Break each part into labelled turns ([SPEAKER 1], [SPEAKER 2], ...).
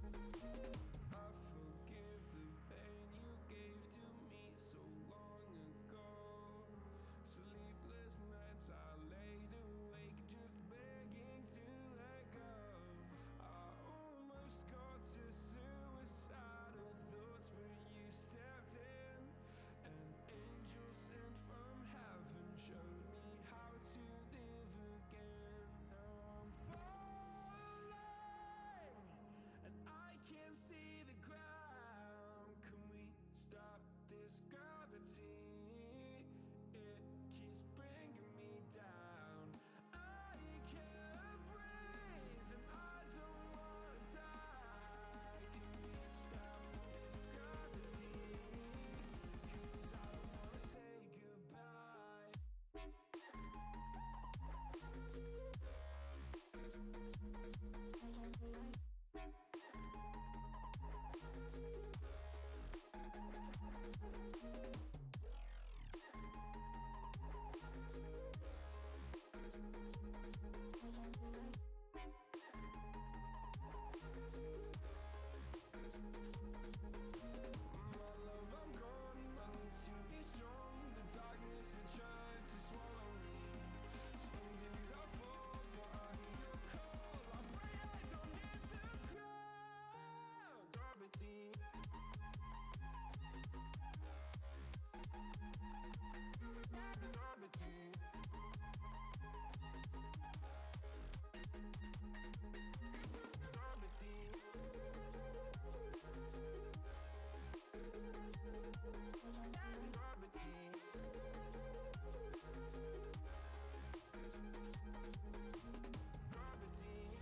[SPEAKER 1] I forgive the pain you gave to me so long ago. Sleepless nights I laid awake just begging to let go. I almost got to suicidal thoughts, but you stepped in. An angel sent from heaven showed me how to live again. Now I'm falling and I can't see the ground. Can we stop this gravity? It keeps bringing me down. I can't breathe and I don't wanna die. Can we stop this gravity? 'Cause I don't wanna say goodbye. Darkness had tried to swallow me. Some days I fall, but I hear your call. I pray I don't hit the ground. Gravity. Gravity. Gravity. Gravity. Gravity.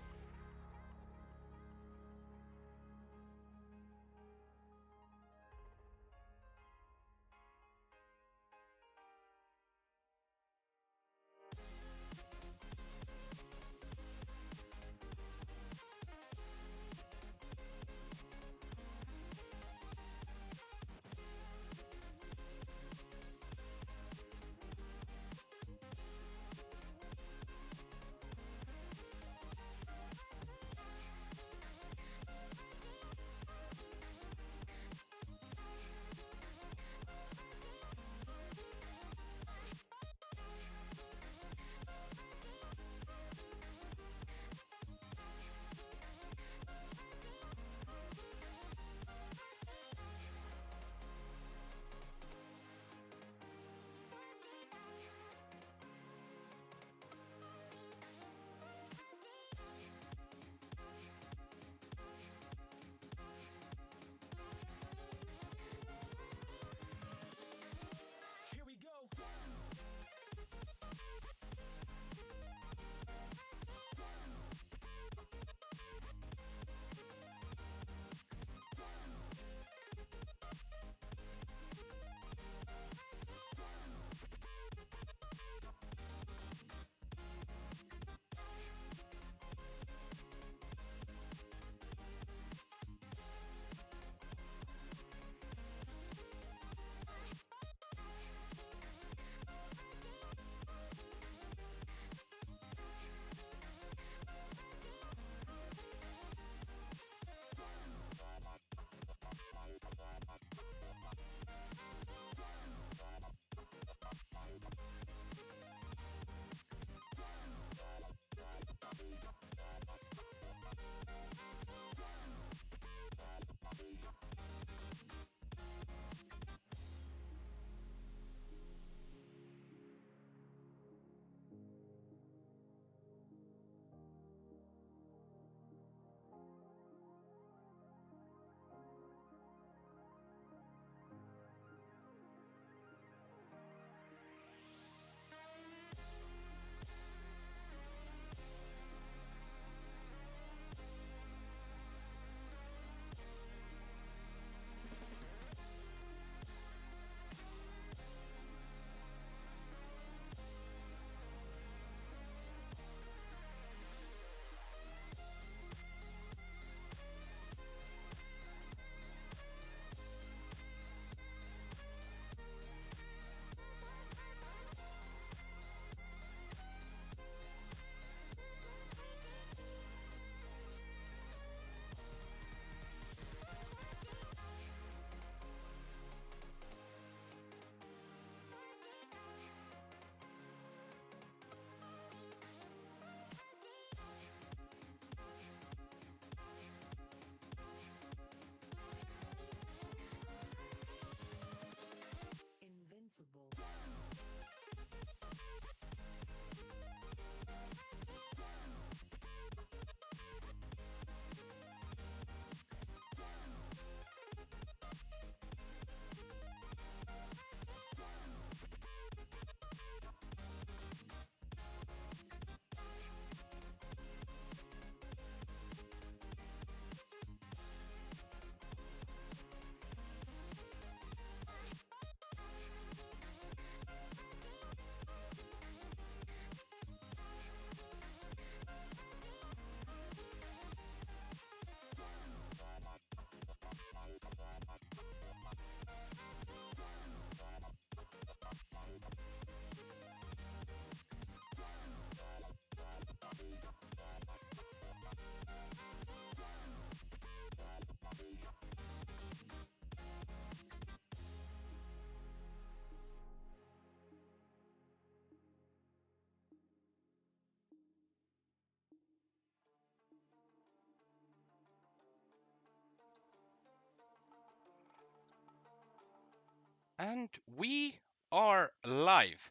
[SPEAKER 2] And we are live.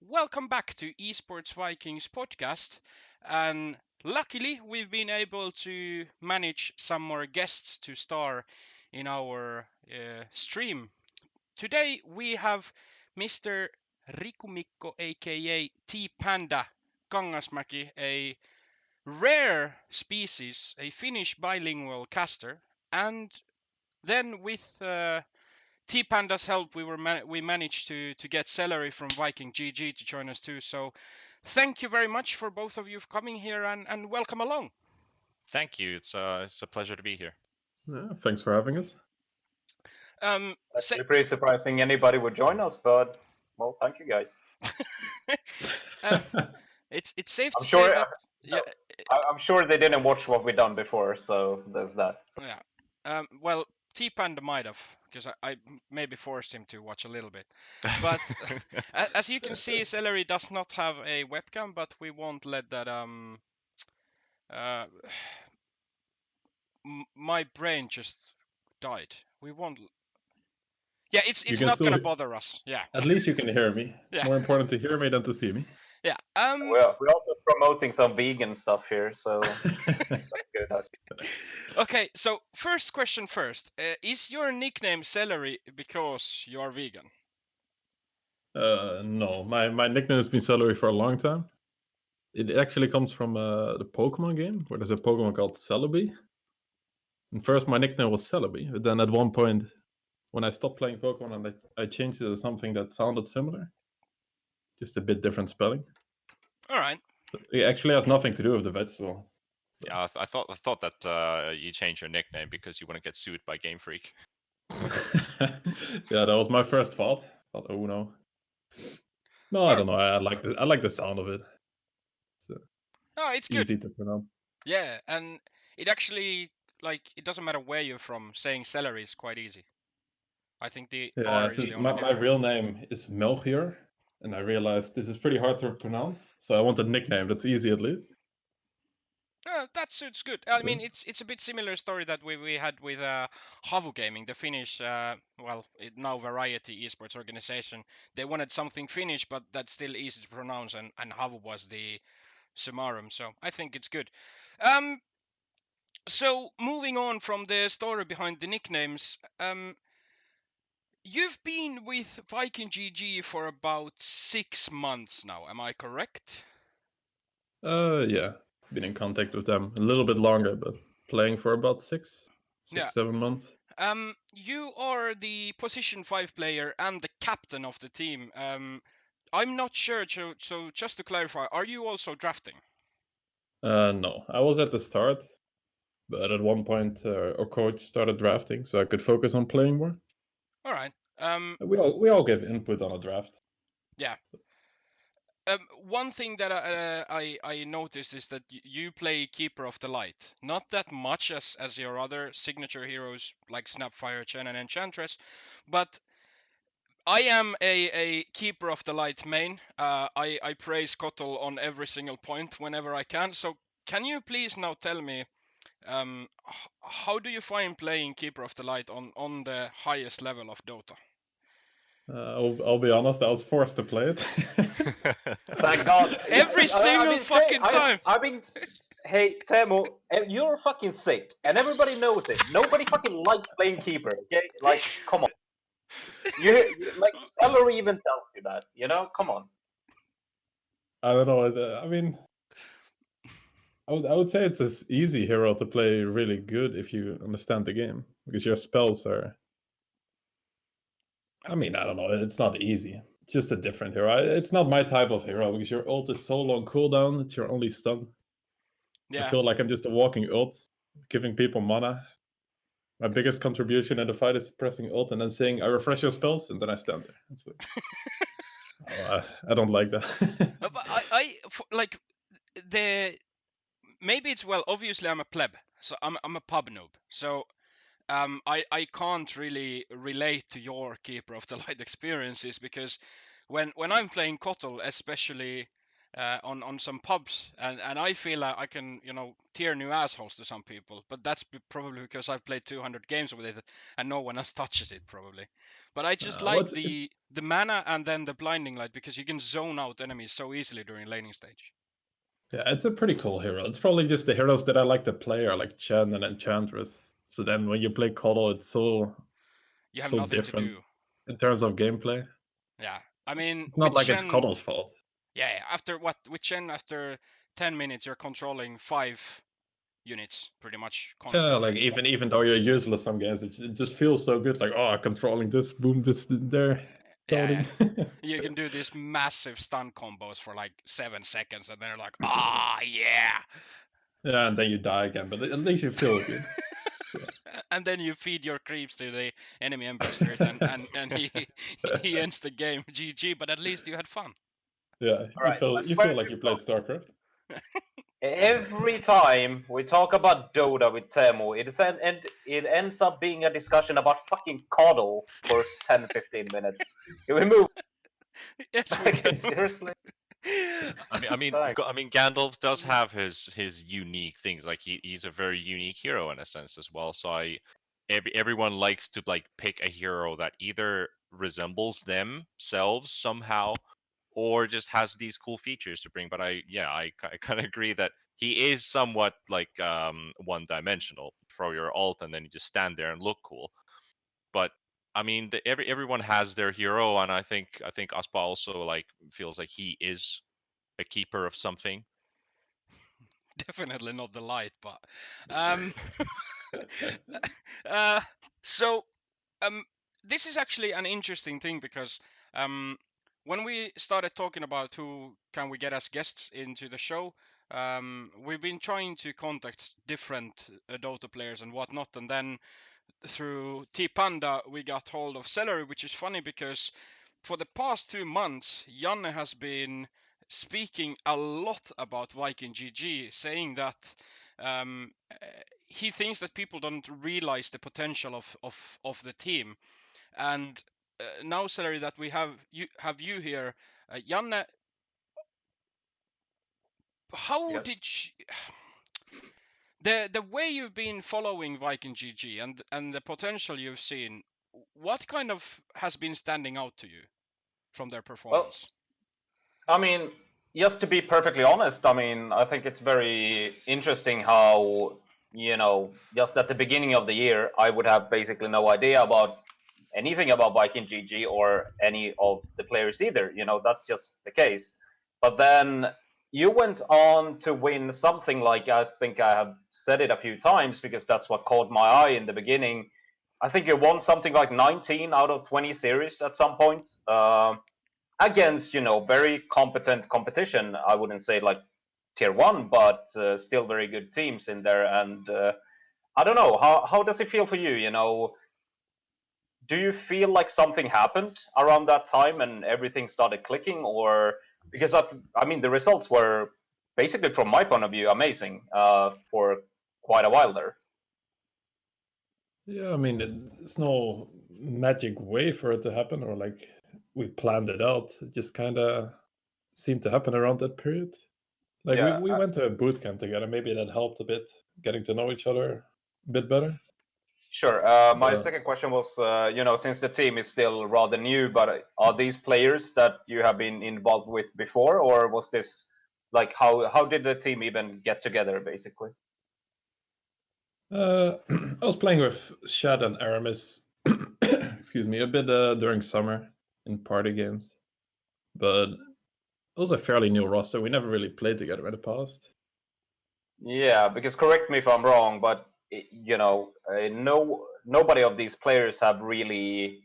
[SPEAKER 2] Welcome back to Esports Vikings podcast. And luckily, we've been able to manage some more guests to star in our stream. Today, we have Mr. Rikumikko, aka T-Panda Kangasmäki, a rare species, a Finnish bilingual caster, and then with T-Panda's help, we managed to get Seleri from Viking GG to join us too. So thank you very much for both of you for coming here and welcome along.
[SPEAKER 3] Thank you. It's a pleasure to be here.
[SPEAKER 4] Yeah, thanks for having us.
[SPEAKER 5] It's actually pretty surprising anybody would join us, but well, thank you guys.
[SPEAKER 2] It's safe
[SPEAKER 5] I'm
[SPEAKER 2] to
[SPEAKER 5] sure.
[SPEAKER 2] say that
[SPEAKER 5] I'm sure they didn't watch what we've done before, so there's that. So.
[SPEAKER 2] yeah. Well, T-Panda might have, because I maybe forced him to watch a little bit. But as you can see, Seleri does not have a webcam, but we won't let that my brain just died. We won't. Yeah, it's not gonna bother us. Yeah.
[SPEAKER 4] At least you can hear me. It's
[SPEAKER 2] Yeah.
[SPEAKER 4] more important to hear me than to see me.
[SPEAKER 2] Yeah.
[SPEAKER 5] We're also promoting some vegan stuff here, so that's good.
[SPEAKER 2] Okay, so first question first. Is your nickname Seleri because you are vegan?
[SPEAKER 4] No, my nickname has been Celery for a long time. It actually comes from the Pokemon game, where there's a Pokemon called Celebi. And first my nickname was Celebi, but then at one point, when I stopped playing Pokemon, and I changed it to something that sounded similar, just a bit different spelling.
[SPEAKER 2] All right.
[SPEAKER 4] So it actually has nothing to do with the vegetable.
[SPEAKER 3] Yeah, I thought that you changed your nickname because you wouldn't get sued by Game Freak.
[SPEAKER 4] Yeah, that was my first thought. Thought, oh no. No, I don't know. I like the sound of it.
[SPEAKER 2] It's good.
[SPEAKER 4] Easy to pronounce.
[SPEAKER 2] Yeah, and it actually it doesn't matter where you're from. Saying celery is quite easy. I think the R is the only
[SPEAKER 4] my real name is Melchior, and I realized this is pretty hard to pronounce, so I want a nickname that's easy at least.
[SPEAKER 2] That suits good. I mean, it's a bit similar story that we had with Havu Gaming, the Finnish, now Variety Esports organization. They wanted something Finnish, but that's still easy to pronounce, and Havu was the summarum. So I think it's good. So moving on from the story behind the nicknames, you've been with Viking GG for about 6 months now. Am I correct?
[SPEAKER 4] Yeah, been in contact with them a little bit longer, but playing for about 7 months.
[SPEAKER 2] You are the position 5 player and the captain of the team. I'm not sure, so just to clarify, are you also drafting?
[SPEAKER 4] No, I was at the start, but at one point our coach started drafting, so I could focus on playing more.
[SPEAKER 2] All right.
[SPEAKER 4] We all give input on a draft.
[SPEAKER 2] Yeah. One thing that I noticed is that you play Keeper of the Light. Not that much as your other signature heroes like Snapfire, Chen, and Enchantress, but I am a Keeper of the Light main. I praise Kotal on every single point whenever I can. So can you please now tell me, how do you find playing Keeper of the Light on the highest level of Dota?
[SPEAKER 4] I'll be honest, I was forced to play it.
[SPEAKER 5] Thank God.
[SPEAKER 2] Every single fucking time.
[SPEAKER 5] I mean, hey, Teemu, you're fucking sick, and everybody knows it. Nobody fucking likes playing keeper, okay? Like, come on. Like, Celery even tells you that, you know? Come on.
[SPEAKER 4] I don't know. I mean, I would say it's an easy hero to play really good if you understand the game, because your spells are. I mean, I don't know. It's not easy. It's just a different hero. It's not my type of hero because your ult is so long cooldown. It's your only stun. Yeah. I feel like I'm just a walking ult, giving people mana. My biggest contribution in the fight is pressing ult and then saying, "I refresh your spells," and then I stand there. It's like, I don't like that.
[SPEAKER 2] But like maybe it's obviously I'm a pleb, so I'm a pub noob. So I can't really relate to your Keeper of the Light experiences because when I'm playing Kotal, especially on some pubs, and I feel like I can tear new assholes to some people, but that's probably because I've played 200 games with it and no one else touches it probably. But I just like the mana and then the blinding light because you can zone out enemies so easily during laning stage.
[SPEAKER 4] Yeah, it's a pretty cool hero. It's probably just the heroes that I like to play are like Chen and Enchantress. So then when you play Coddle, it's so
[SPEAKER 2] nothing
[SPEAKER 4] different
[SPEAKER 2] to do
[SPEAKER 4] in terms of gameplay.
[SPEAKER 2] Yeah, I mean,
[SPEAKER 4] it's not like
[SPEAKER 2] Chen,
[SPEAKER 4] it's Coddle's fault.
[SPEAKER 2] Yeah, with Chen, after 10 minutes, you're controlling 5 units pretty much constantly.
[SPEAKER 4] Yeah, like even though you're useless some games, it just feels so good. Like, oh, controlling this, boom, this, there.
[SPEAKER 2] Yeah, you can do these massive stun combos for like 7 seconds, and they're like, yeah.
[SPEAKER 4] Yeah, and then you die again, but at least you feel good.
[SPEAKER 2] And then you feed your creeps to the enemy Ember Spirit, and he ends the game. GG, but at least you had fun.
[SPEAKER 4] Yeah, you feel like you played StarCraft.
[SPEAKER 5] Every time we talk about Dota with Teemu, it ends up being a discussion about fucking Coddle for 10-15 minutes. Can we move?
[SPEAKER 2] Yes,
[SPEAKER 5] seriously.
[SPEAKER 3] I mean, Gandalf does have his unique things. Like he's a very unique hero in a sense as well. So everyone likes to like pick a hero that either resembles themselves somehow, or just has these cool features to bring. But I kind of agree that he is somewhat like one-dimensional. Throw your ult and then you just stand there and look cool. But I mean, everyone has their hero, and I think Aspa also like feels like he is a keeper of something.
[SPEAKER 2] Definitely not the light, but so this is actually an interesting thing because when we started talking about who can we get as guests into the show, we've been trying to contact different Dota players and whatnot, and then through T-Panda we got hold of Seleri, which is funny because for the past 2 months Janne has been speaking a lot about Viking GG, saying that he thinks that people don't realize the potential of the team. And now, Seleri, that we have you here, Janne, how did the way you've been following Viking GG and the potential you've seen, what kind of has been standing out to you from their performance?
[SPEAKER 5] Well, I mean, just to be perfectly honest, I mean, I think it's very interesting how, just at the beginning of the year, I would have basically no idea about anything about Viking GG or any of the players either. That's just the case. But then you went on to win something like, I think I have said it a few times because that's what caught my eye in the beginning. I think you won something like 19 out of 20 series at some point. Against very competent competition. I wouldn't say like tier 1, but still very good teams in there. And I don't know, how does it feel for you? Do you feel like something happened around that time and everything started clicking? Or because I mean the results were basically, from my point of view, amazing for quite a while there.
[SPEAKER 4] Yeah, I mean, it's no magic way for it to happen, or like we planned it out. It just kind of seemed to happen around that period. Like we went to a boot camp together. Maybe that helped a bit, getting to know each other a bit better.
[SPEAKER 5] Sure. My second question was, since the team is still rather new, but are these players that you have been involved with before, or was this like how did the team even get together, basically?
[SPEAKER 4] I was playing with Shad and Aramis, excuse me, a bit during summer in party games, but it was a fairly new roster. We never really played together in the past.
[SPEAKER 5] Yeah, because correct me if I'm wrong, but nobody of these players have really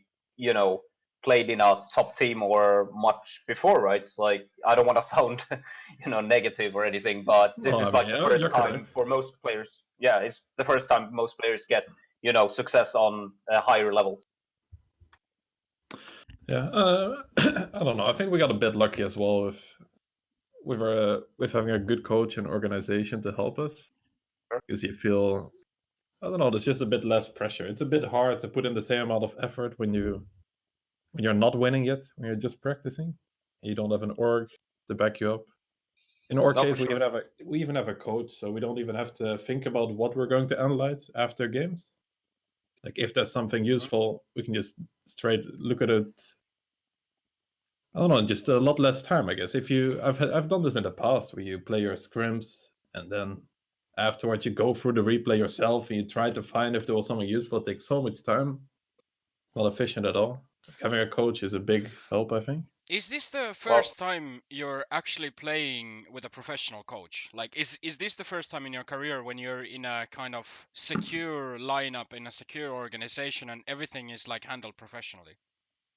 [SPEAKER 5] played in a top team or much before, right? It's like, I don't want to sound negative or anything, but this is like the first time for most players. Yeah, it's the first time most players get success on higher levels.
[SPEAKER 4] Yeah, I don't know. I think we got a bit lucky as well with having a good coach and organization to help us. Because you feel, I don't know, there's just a bit less pressure. It's a bit hard to put in the same amount of effort when you're not winning yet, when you're just practicing. You don't have an org to back you up. In our
[SPEAKER 5] No,
[SPEAKER 4] case,
[SPEAKER 5] for sure.
[SPEAKER 4] we even have a coach, so we don't even have to think about what we're going to analyze after games. Like if there's something useful, we can just straight look at it. I don't know, just a lot less time, I guess. I've done this in the past where you play your scrims and then afterwards you go through the replay yourself and you try to find if there was something useful. It takes so much time. It's not efficient at all. Like having a coach is a big help, I think.
[SPEAKER 2] Is this the
[SPEAKER 5] Well,
[SPEAKER 2] first time you're actually playing with a professional coach? Like, is this the first time in your career when you're in a kind of secure lineup in a secure organization and everything is like handled professionally?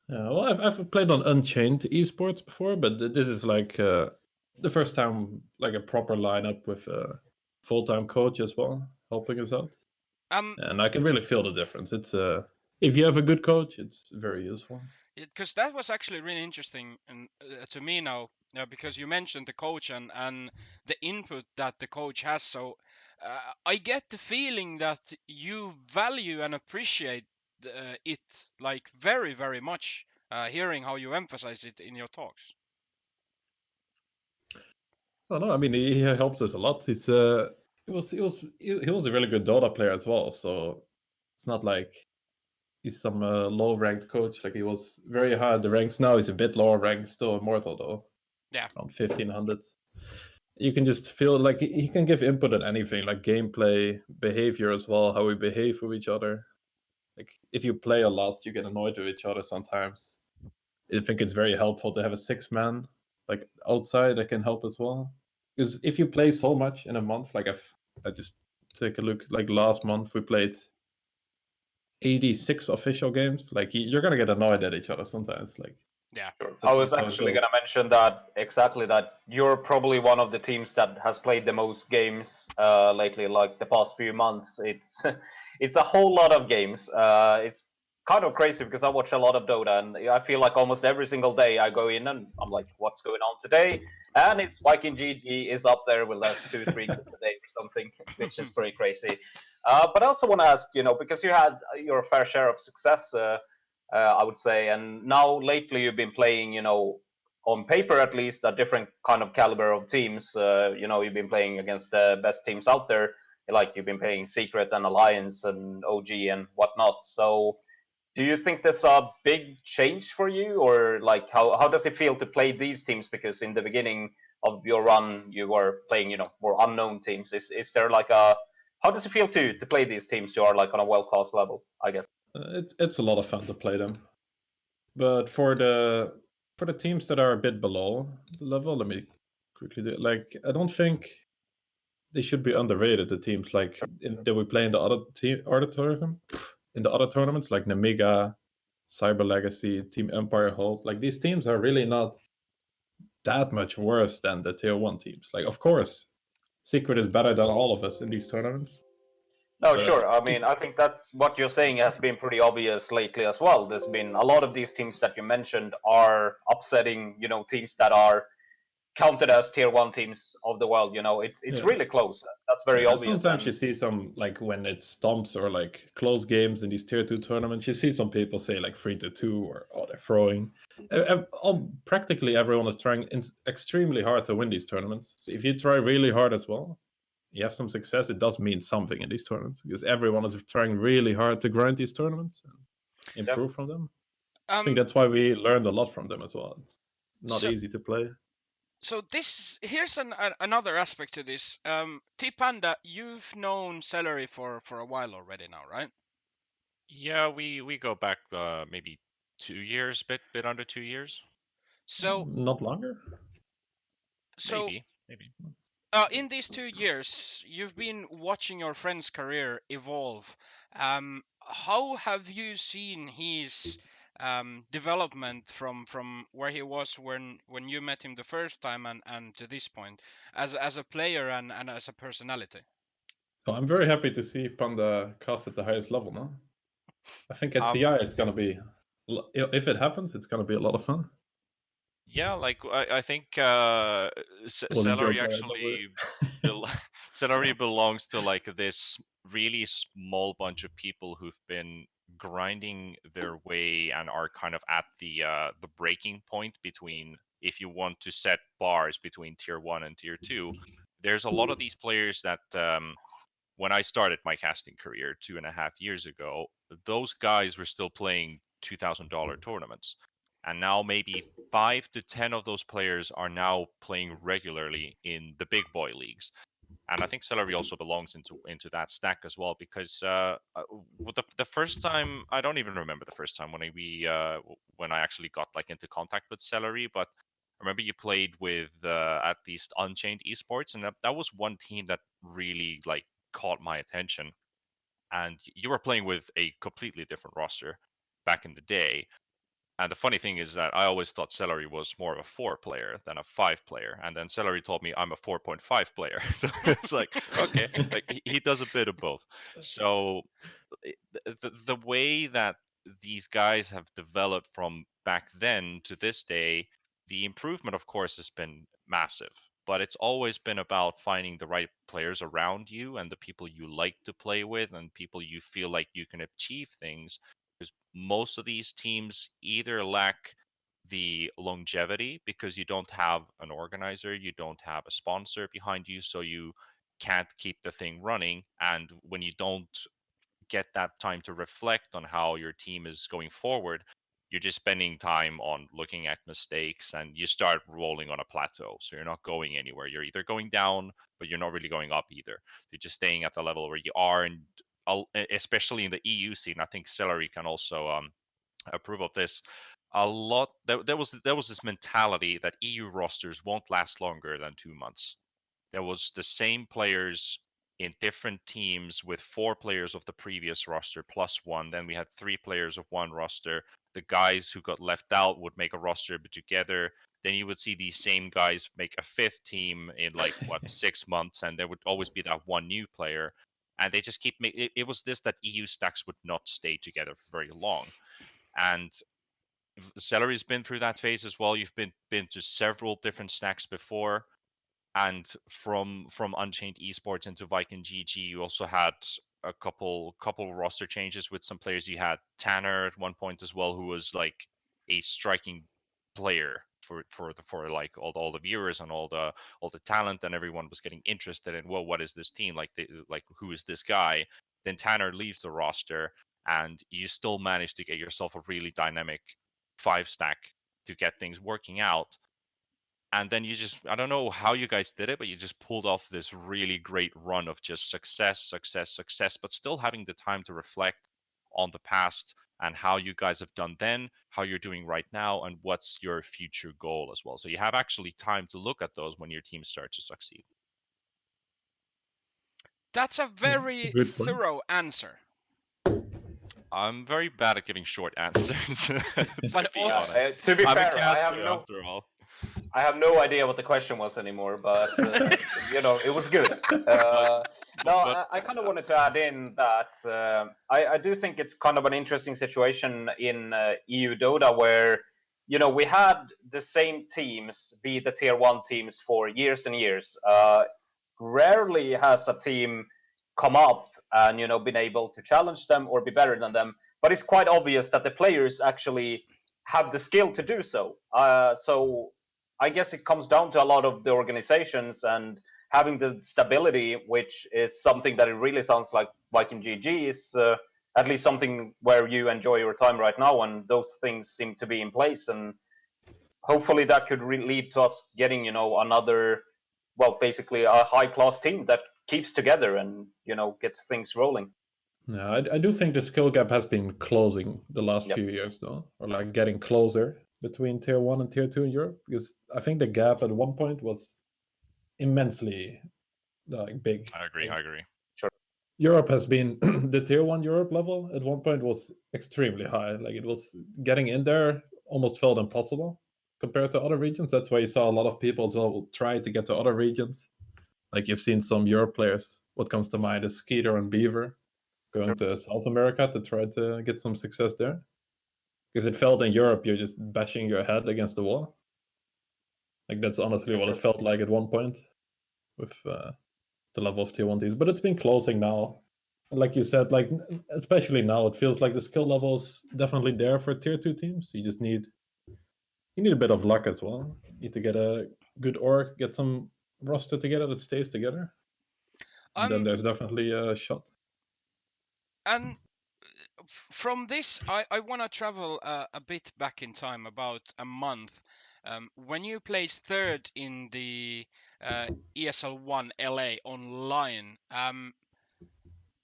[SPEAKER 4] Yeah, well, I've played on Unchained esports before, but this is like the first time like a proper lineup with a full-time coach as well helping us out, and I can really feel the difference. It's if you have a good coach, it's very useful.
[SPEAKER 2] Because that was actually really interesting and to me now, because you mentioned the coach and the input that the coach has. So I get the feeling that you value and appreciate it like very, very much. Hearing how you emphasize it in your talks.
[SPEAKER 4] Oh no, I mean he helps us a lot. He was a really good Dota player as well, so it's not like he's some low-ranked coach. Like he was very high in the ranks. Now he's a bit lower ranked, still immortal though.
[SPEAKER 2] Yeah.
[SPEAKER 4] Around 1500. You can just feel like he can give input on anything, like gameplay, behavior as well, how we behave with each other. Like if you play a lot, you get annoyed with each other sometimes. I think it's very helpful to have a 6-man like outside that can help as well. Because if you play so much in a month, like I just take a look. Like last month, we played 86 official games. Like you're gonna get annoyed at each other sometimes. Like
[SPEAKER 2] Yeah.
[SPEAKER 5] Sure. I was
[SPEAKER 4] that's how it
[SPEAKER 5] actually
[SPEAKER 4] goes.
[SPEAKER 5] going to mention that exactly that you're probably one of the teams that has played the most games lately, like the past few months. It's it's a whole lot of games. It's kind of crazy because I watch a lot of Dota and I feel like almost every single day I go in and I'm like, what's going on today? And it's Viking GG is up there with like 2-3 kills a day or something, which is pretty crazy. But I also want to ask, because you had your fair share of success. I would say. And now lately you've been playing, on paper at least, a different kind of caliber of teams. You've been playing against the best teams out there. Like you've been playing Secret and Alliance and OG and whatnot. So do you think there's a big change for you, or like how does it feel to play these teams? Because in the beginning of your run, you were playing, more unknown teams. Is there like a how does it feel to play these teams who are like on a world class level? I guess.
[SPEAKER 4] It's a lot of fun to play them. But for the teams that are a bit below the level, let me quickly do it. Like I don't think they should be underrated. The teams like that we play in the other tournaments like Namiga, Cyber Legacy, Team Empire Hope. Like these teams are really not that much worse than the tier 1 teams. Like of course, Secret is better than all of us in these tournaments.
[SPEAKER 5] No, sure. I mean, I think that what you're saying has been pretty obvious lately as well. There's been a lot of these teams that you mentioned are upsetting, teams that are counted as tier 1 teams of the world. It's
[SPEAKER 4] Yeah.
[SPEAKER 5] really close. That's very obvious.
[SPEAKER 4] Sometimes you see some like when it stomps or like close games in these tier 2 tournaments, you see some people say like 3-2 or they're throwing. Practically everyone is trying extremely hard to win these tournaments. So if you try really hard as well, you have some success. It does mean something in these tournaments because everyone is trying really hard to grind these tournaments and improve from them. I think that's why we learned a lot from them as well. It's not easy to play.
[SPEAKER 2] So here's another aspect to this. T-Panda, you've known Seleri for a while already now, right?
[SPEAKER 3] Yeah, we go back maybe 2 years, bit under 2 years.
[SPEAKER 2] So
[SPEAKER 4] not longer.
[SPEAKER 2] So
[SPEAKER 3] maybe.
[SPEAKER 2] In these 2 years, you've been watching your friend's career evolve. How have you seen his development from where he was when you met him the first time and to this point, as a player and as a personality?
[SPEAKER 4] Oh, I'm very happy to see Panda cast at the highest level now. I think at TI it's gonna be, if it happens, it's gonna be a lot of fun.
[SPEAKER 3] Yeah, like I think
[SPEAKER 4] Celery
[SPEAKER 3] Celery belongs to like this really small bunch of people who've been grinding their way and are kind of at the breaking point between if you want to set bars between tier 1 and tier 2, there's a lot of these players that when I started my casting career 2.5 years ago, those guys were still playing $2,000 tournaments. And now maybe 5 to 10 of those players are now playing regularly in the big boy leagues. And I think Seleri also belongs into that stack as well, because the first time, I don't even remember the first time when I actually got like into contact with Seleri, but I remember you played with at least Unchained Esports, and that was one team that really like caught my attention. And you were playing with a completely different roster back in the day. And the funny thing is that I always thought Seleri was more of a 4 player than a 5 player. And then Seleri told me I'm a 4.5 player. So it's like, okay, like he does a bit of both. So the way that these guys have developed from back then to this day, the improvement, of course, has been massive. But it's always been about finding the right players around you and the people you like to play with and people you feel like you can achieve things. Because most of these teams either lack the longevity because you don't have an organizer, you don't have a sponsor behind you, so you can't keep the thing running. And when you don't get that time to reflect on how your team is going forward, you're just spending time on looking at mistakes and you start rolling on a plateau. So you're not going anywhere. You're either going down, but you're not really going up either. You're just staying at the level where you are. And especially in the EU scene, I think Celery can also approve of this. A lot there was this mentality that EU rosters won't last longer than 2 months. There was the same players in different teams with 4 players of the previous roster plus 1. Then we had 3 players of one roster. The guys who got left out would make a roster together. Then you would see these same guys make a 5th team in like 6 months, and there would always be that one new player. And they just keep it was this that EU stacks would not stay together for very long. And Celery's been through that phase as well. You've been to several different stacks before, and from Unchained Esports into Viking GG, you also had a couple roster changes with some players. You had Tanner at one point as well, who was like a striking player for like all the viewers and all the talent, and everyone was getting interested in, well, what is this team like? Who is this guy? Then Tanner leaves the roster, and you still manage to get yourself a really dynamic 5 stack to get things working out. And then you just, I don't know how you guys did it, but you just pulled off this really great run of just success, but still having the time to reflect on the past and how you guys have done then, how you're doing right now, and what's your future goal as well. So you have actually time to look at those when your team starts to succeed.
[SPEAKER 2] That's a very thorough answer.
[SPEAKER 3] I'm very bad at giving short answers.
[SPEAKER 2] But
[SPEAKER 5] to be fair, I have no idea what the question was anymore, but it was good. I kind of wanted to add in that I do think it's kind of an interesting situation in EU Dota where we had the same teams be the tier 1 teams for years and years. Rarely has a team come up and been able to challenge them or be better than them, but it's quite obvious that the players actually have the skill to do so. So I guess it comes down to a lot of the organizations and having the stability, which is something that it really sounds like Viking GG is at least something where you enjoy your time right now, and those things seem to be in place. And hopefully that could lead to us getting, another, well, basically a high-class team that keeps together and, gets things rolling.
[SPEAKER 4] Yeah, I do think the skill gap has been closing the last few years, though, or like getting closer between tier 1 and tier 2 in Europe, because I think the gap at one point was immensely big.
[SPEAKER 3] I agree.
[SPEAKER 5] Sure.
[SPEAKER 4] Europe has been the tier 1 Europe level at one point was extremely high. Like it was getting in there almost felt impossible compared to other regions. That's why you saw a lot of people as well try to get to other regions. Like you've seen some Europe players. What comes to mind is Skeeter and Beaver going to South America to try to get some success there. Because it felt in Europe you're just bashing your head against the wall. Like that's honestly what it felt like at one point with the level of tier 1 teams. But it's been closing now. Like you said, like especially now, it feels like the skill level is definitely there for tier 2 teams. You just need a bit of luck as well. Need to get a good org, get some roster together that stays together. And then there's definitely a shot.
[SPEAKER 2] And from this, I want to travel a bit back in time, about a month. When you placed third in the ESL1 LA online,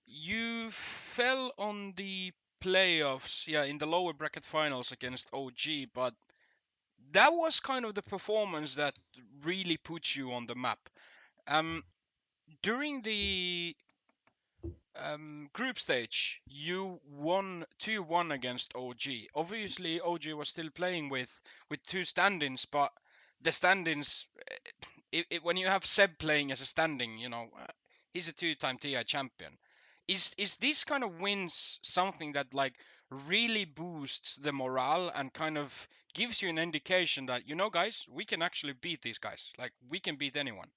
[SPEAKER 2] you fell on the playoffs, in the lower bracket finals against OG, but that was kind of the performance that really put you on the map. During the group stage, you won 2-1 against OG. Obviously, OG was still playing with two stand-ins, but the stand-ins, when you have Seb playing as a standing, he's a two-time TI champion. Is this kind of wins something that like really boosts the morale and kind of gives you an indication that, guys, we can actually beat these guys. Like, we can beat anyone.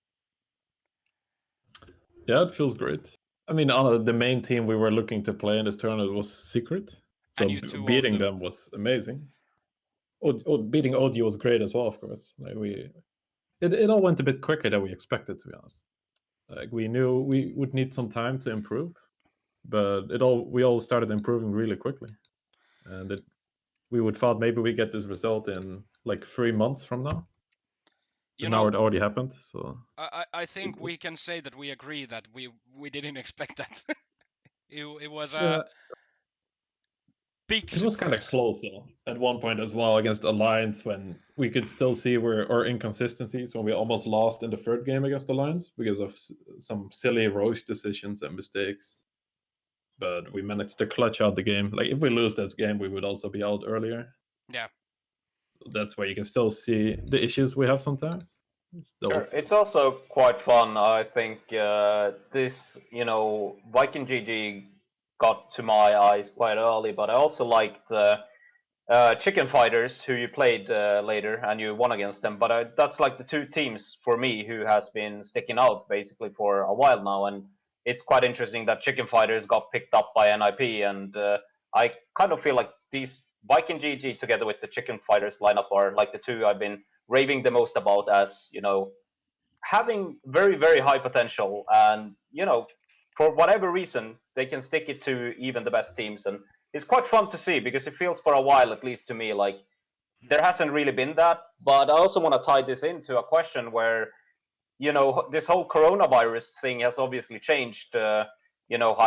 [SPEAKER 4] Yeah, it feels great. I mean, the main team we were looking to play in this tournament was Secret, so beating them was amazing. Beating OG was great as well, of course. Like it all went a bit quicker than we expected, to be honest. Like we knew we would need some time to improve, but we all started improving really quickly, and we would thought maybe we get this result in like 3 months from now. Now it already happened, so
[SPEAKER 2] I think we can say that we agree that we didn't expect that. It was a big surprise.
[SPEAKER 4] It was kind of close though at one point as well against Alliance, when we could still see our inconsistencies, when we almost lost in the third game against Alliance because of some silly Roche decisions and mistakes. But we managed to clutch out the game. Like if we lose this game, we would also be out earlier.
[SPEAKER 2] Yeah.
[SPEAKER 4] That's where you can still see the issues we have sometimes.
[SPEAKER 5] Sure. It's also quite fun. I think this, Viking GG got to my eyes quite early, but I also liked Chicken Fighters, who you played later, and you won against them. But that's like the two teams for me who has been sticking out basically for a while now, and it's quite interesting that Chicken Fighters got picked up by NIP, and I kind of feel like these Viking GG together with the Chicken Fighters lineup are like the two I've been raving the most about as, having very, very high potential, and for whatever reason they can stick it to even the best teams, and it's quite fun to see because it feels for a while, at least to me, like there hasn't really been that. But I also want to tie this into a question where this whole coronavirus thing has obviously changed how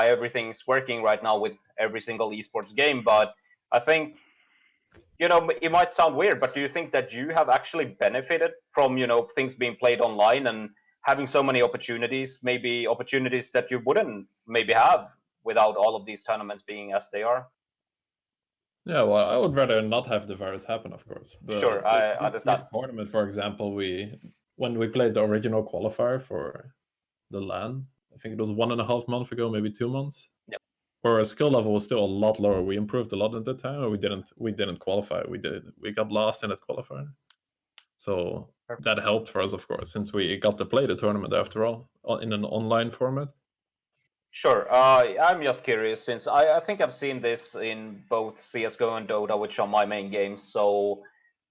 [SPEAKER 5] everything's working right now with every single esports game. But I think it might sound weird, but do you think that you have actually benefited from, things being played online and having so many opportunities, maybe opportunities that you wouldn't maybe have without all of these tournaments being as they are?
[SPEAKER 4] Yeah, well, I would rather not have the virus happen, of course. But
[SPEAKER 5] sure, I understand.
[SPEAKER 4] This tournament, for example, when we played the original qualifier for the LAN, I think it was 1.5 months ago, maybe 2 months.
[SPEAKER 5] Yep.
[SPEAKER 4] Where our skill level was still a lot lower. We improved a lot at that time, or we didn't qualify. We got lost in that qualifier. So that helped for us, of course, since we got to play the tournament after all in an online format.
[SPEAKER 5] Sure. I'm just curious, since I think I've seen this in both CSGO and Dota, which are my main games. So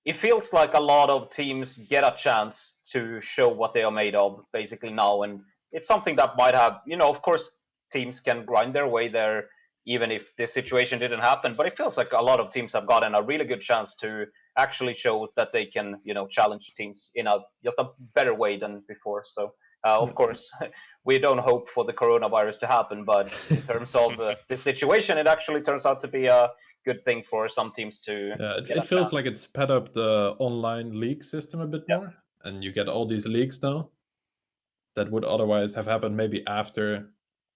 [SPEAKER 5] it feels like a lot of teams get a chance to show what they are made of basically now. And it's something that might have, of course, teams can grind their way there even if this situation didn't happen. But it feels like a lot of teams have gotten a really good chance to actually show that they can, challenge teams in just a better way than before. So, of course, we don't hope for the coronavirus to happen, but in terms of this situation, it actually turns out to be a good thing for some teams to.
[SPEAKER 4] Yeah, it feels like it sped up the online league system a bit more, and you get all these leagues now that would otherwise have happened maybe after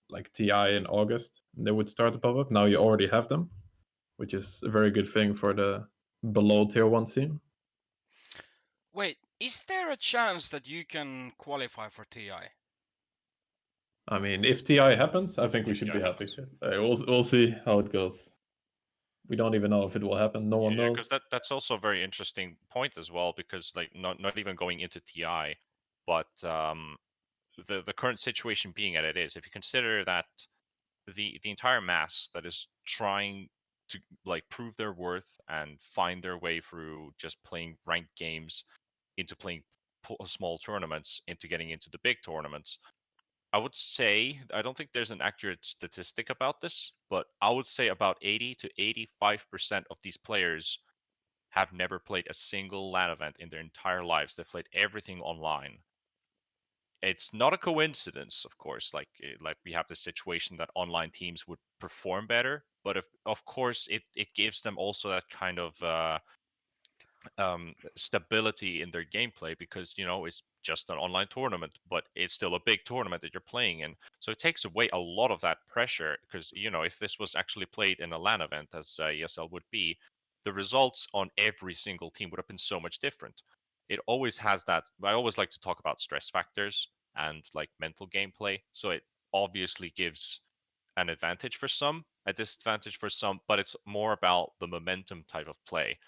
[SPEAKER 4] like TI in August. They would start to pop up. Now you already have them, which is a very good thing for the below tier 1 scene.
[SPEAKER 2] Wait, is there a chance that you can qualify for TI?
[SPEAKER 4] I mean, if TI happens, I think we should be happy. We'll see how it goes. We don't even know if it will happen. No one knows.
[SPEAKER 3] Because that's also a very interesting point as well, because like not even going into TI, but the current situation being as it is, if you consider that the entire mass that is trying to like prove their worth and find their way through just playing ranked games, into playing small tournaments, into getting into the big tournaments. I would say, I don't think there's an accurate statistic about this, but I would say about 80 to 85% of these players have never played a single LAN event in their entire lives. They've played everything online. It's not a coincidence, of course. Like we have the situation that online teams would perform better, but of course it gives them also that kind of stability in their gameplay, because it's just an online tournament, but it's still a big tournament that you're playing in. So it takes away a lot of that pressure, because if this was actually played in a LAN event, as ESL would be, the results on every single team would have been so much different. It always has that. I always like to talk about stress factors and like mental gameplay. So it obviously gives an advantage for some, a disadvantage for some, but it's more about the momentum type of play.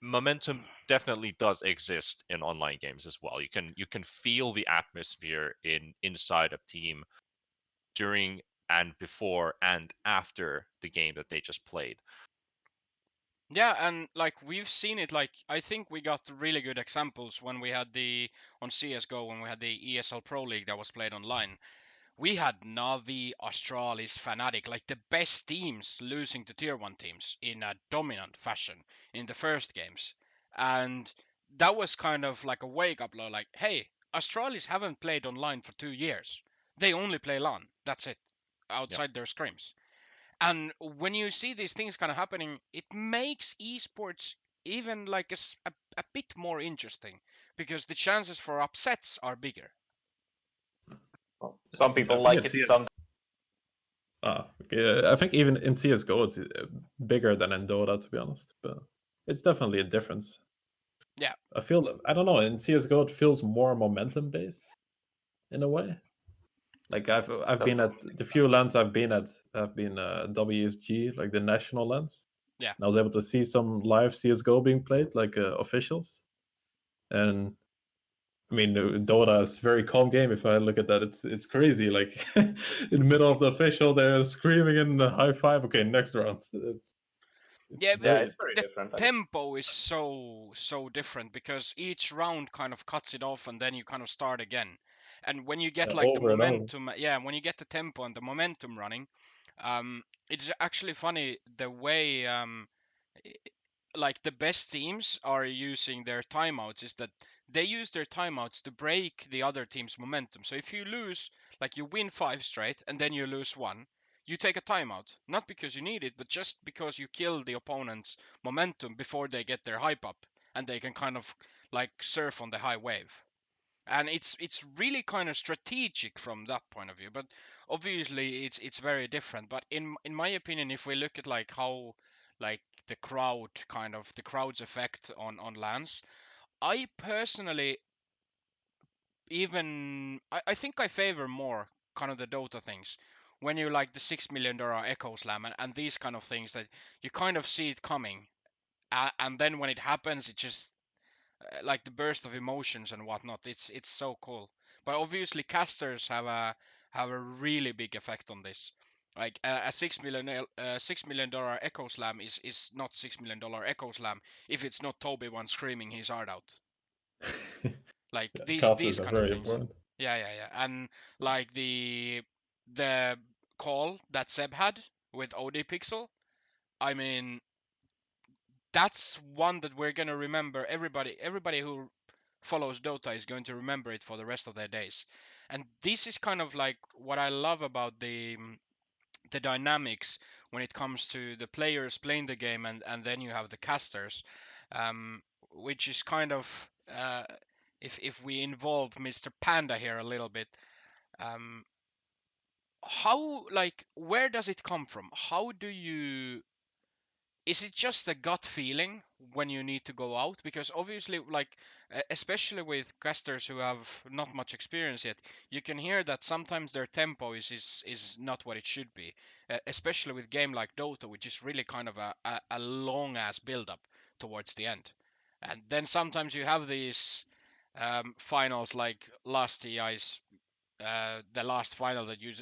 [SPEAKER 3] Momentum definitely does exist in online games as well. You can feel the atmosphere inside a team during and before and after the game that they just played.
[SPEAKER 2] Yeah, and like we've seen it. Like I think we got really good examples when we had on CS:GO, when we had the ESL Pro League that was played online. We had Navi, Astralis, Fnatic, like the best teams losing to tier 1 teams in a dominant fashion in the first games. And that was kind of like a wake up call, like, hey, Astralis haven't played online for 2 years. They only play LAN. That's it.
[SPEAKER 3] Yeah.
[SPEAKER 2] Outside their scrims. And when you see these things kind of happening, it makes esports even like a bit more interesting, because the chances for upsets are bigger.
[SPEAKER 5] Well, some people
[SPEAKER 4] think
[SPEAKER 5] like
[SPEAKER 4] it's
[SPEAKER 5] it, some.
[SPEAKER 4] Okay. I think even in CS:GO it's bigger than in Dota, to be honest. But it's definitely a difference.
[SPEAKER 2] Yeah.
[SPEAKER 4] I don't know, in CS:GO it feels more momentum based in a way. Like I've been at the few LANs I've been at have been WSG, like the national LANs.
[SPEAKER 2] Yeah.
[SPEAKER 4] And I was able to see some live CS:GO being played, like officials. And I mean, Dota is a very calm game. If I look at that, it's crazy. Like in the middle of the official, they're screaming in the high five. Okay, next round.
[SPEAKER 2] Yeah,
[SPEAKER 5] Yeah,
[SPEAKER 2] but
[SPEAKER 5] it's very
[SPEAKER 2] the
[SPEAKER 5] different.
[SPEAKER 2] tempo is so different, because each round kind of cuts it off and then you kind of start again. And when you get like the
[SPEAKER 4] over and over.
[SPEAKER 2] momentum, yeah, when you get the tempo and the momentum running, it's actually funny the way like the best teams are using their timeouts, is that they use their timeouts to break the other team's momentum. So if you lose, like you win 5 straight and then you lose 1, you take a timeout, not because you need it, but just because you kill the opponent's momentum before they get their hype up, and they can kind of like surf on the high wave. And it's really kind of strategic from that point of view, but obviously it's very different. But in my opinion, if we look at like how like the crowd's effect on LANs, I personally I think I favor more kind of the Dota things, when you like the $6 million Echo Slam and these kind of things, that you kind of see it coming, and then when it happens, it just like the burst of emotions and whatnot. It's so cool. But obviously, casters have a really big effect on this. Like a $6 million Echo Slam is not $6 million Echo Slam if it's not Toby one screaming his heart out. Like
[SPEAKER 4] Yeah,
[SPEAKER 2] these
[SPEAKER 4] casters are
[SPEAKER 2] kind of
[SPEAKER 4] very
[SPEAKER 2] things.
[SPEAKER 4] important.
[SPEAKER 2] Yeah. And like the call that Seb had with OD Pixel, I mean, that's one that we're gonna remember. Everybody who follows Dota is going to remember it for the rest of their days. And this is kind of like what I love about the dynamics when it comes to the players playing the game, and then you have the casters, which is kind of if we involve Mr. Panda here a little bit, um, how, like, where does it come from? How do you, is it just a gut feeling when you need to go out? Because obviously, like, especially with casters who have not much experience yet, you can hear that sometimes their tempo is not what it should be, especially with game like Dota, which is really kind of a long ass build up towards the end. And then sometimes you have these finals like last TI's, the last final that you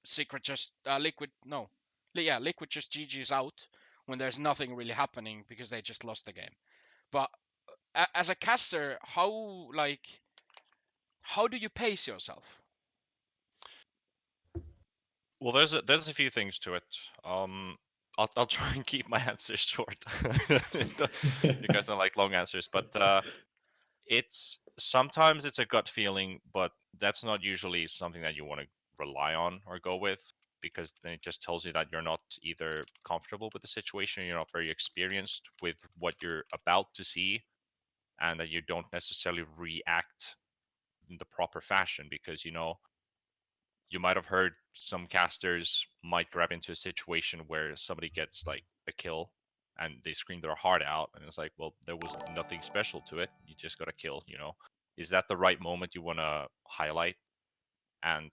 [SPEAKER 2] secret just liquid no yeah, liquid just GG's out when there's nothing really happening because they just lost the game. But as a caster, how do you pace yourself?
[SPEAKER 3] Well, there's a few things to it. I'll try and keep my answers short. You guys don't like long answers, but it's sometimes it's a gut feeling, but that's not usually something that you want to rely on or go with, because then it just tells you that you're not either comfortable with the situation, you're not very experienced with what you're about to see, and that you don't necessarily react in the proper fashion, because you might have heard some casters might grab into a situation where somebody gets like a kill and they scream their heart out, and it's like, well, there was nothing special to it, you just got a kill. Is that the right moment you want to highlight? And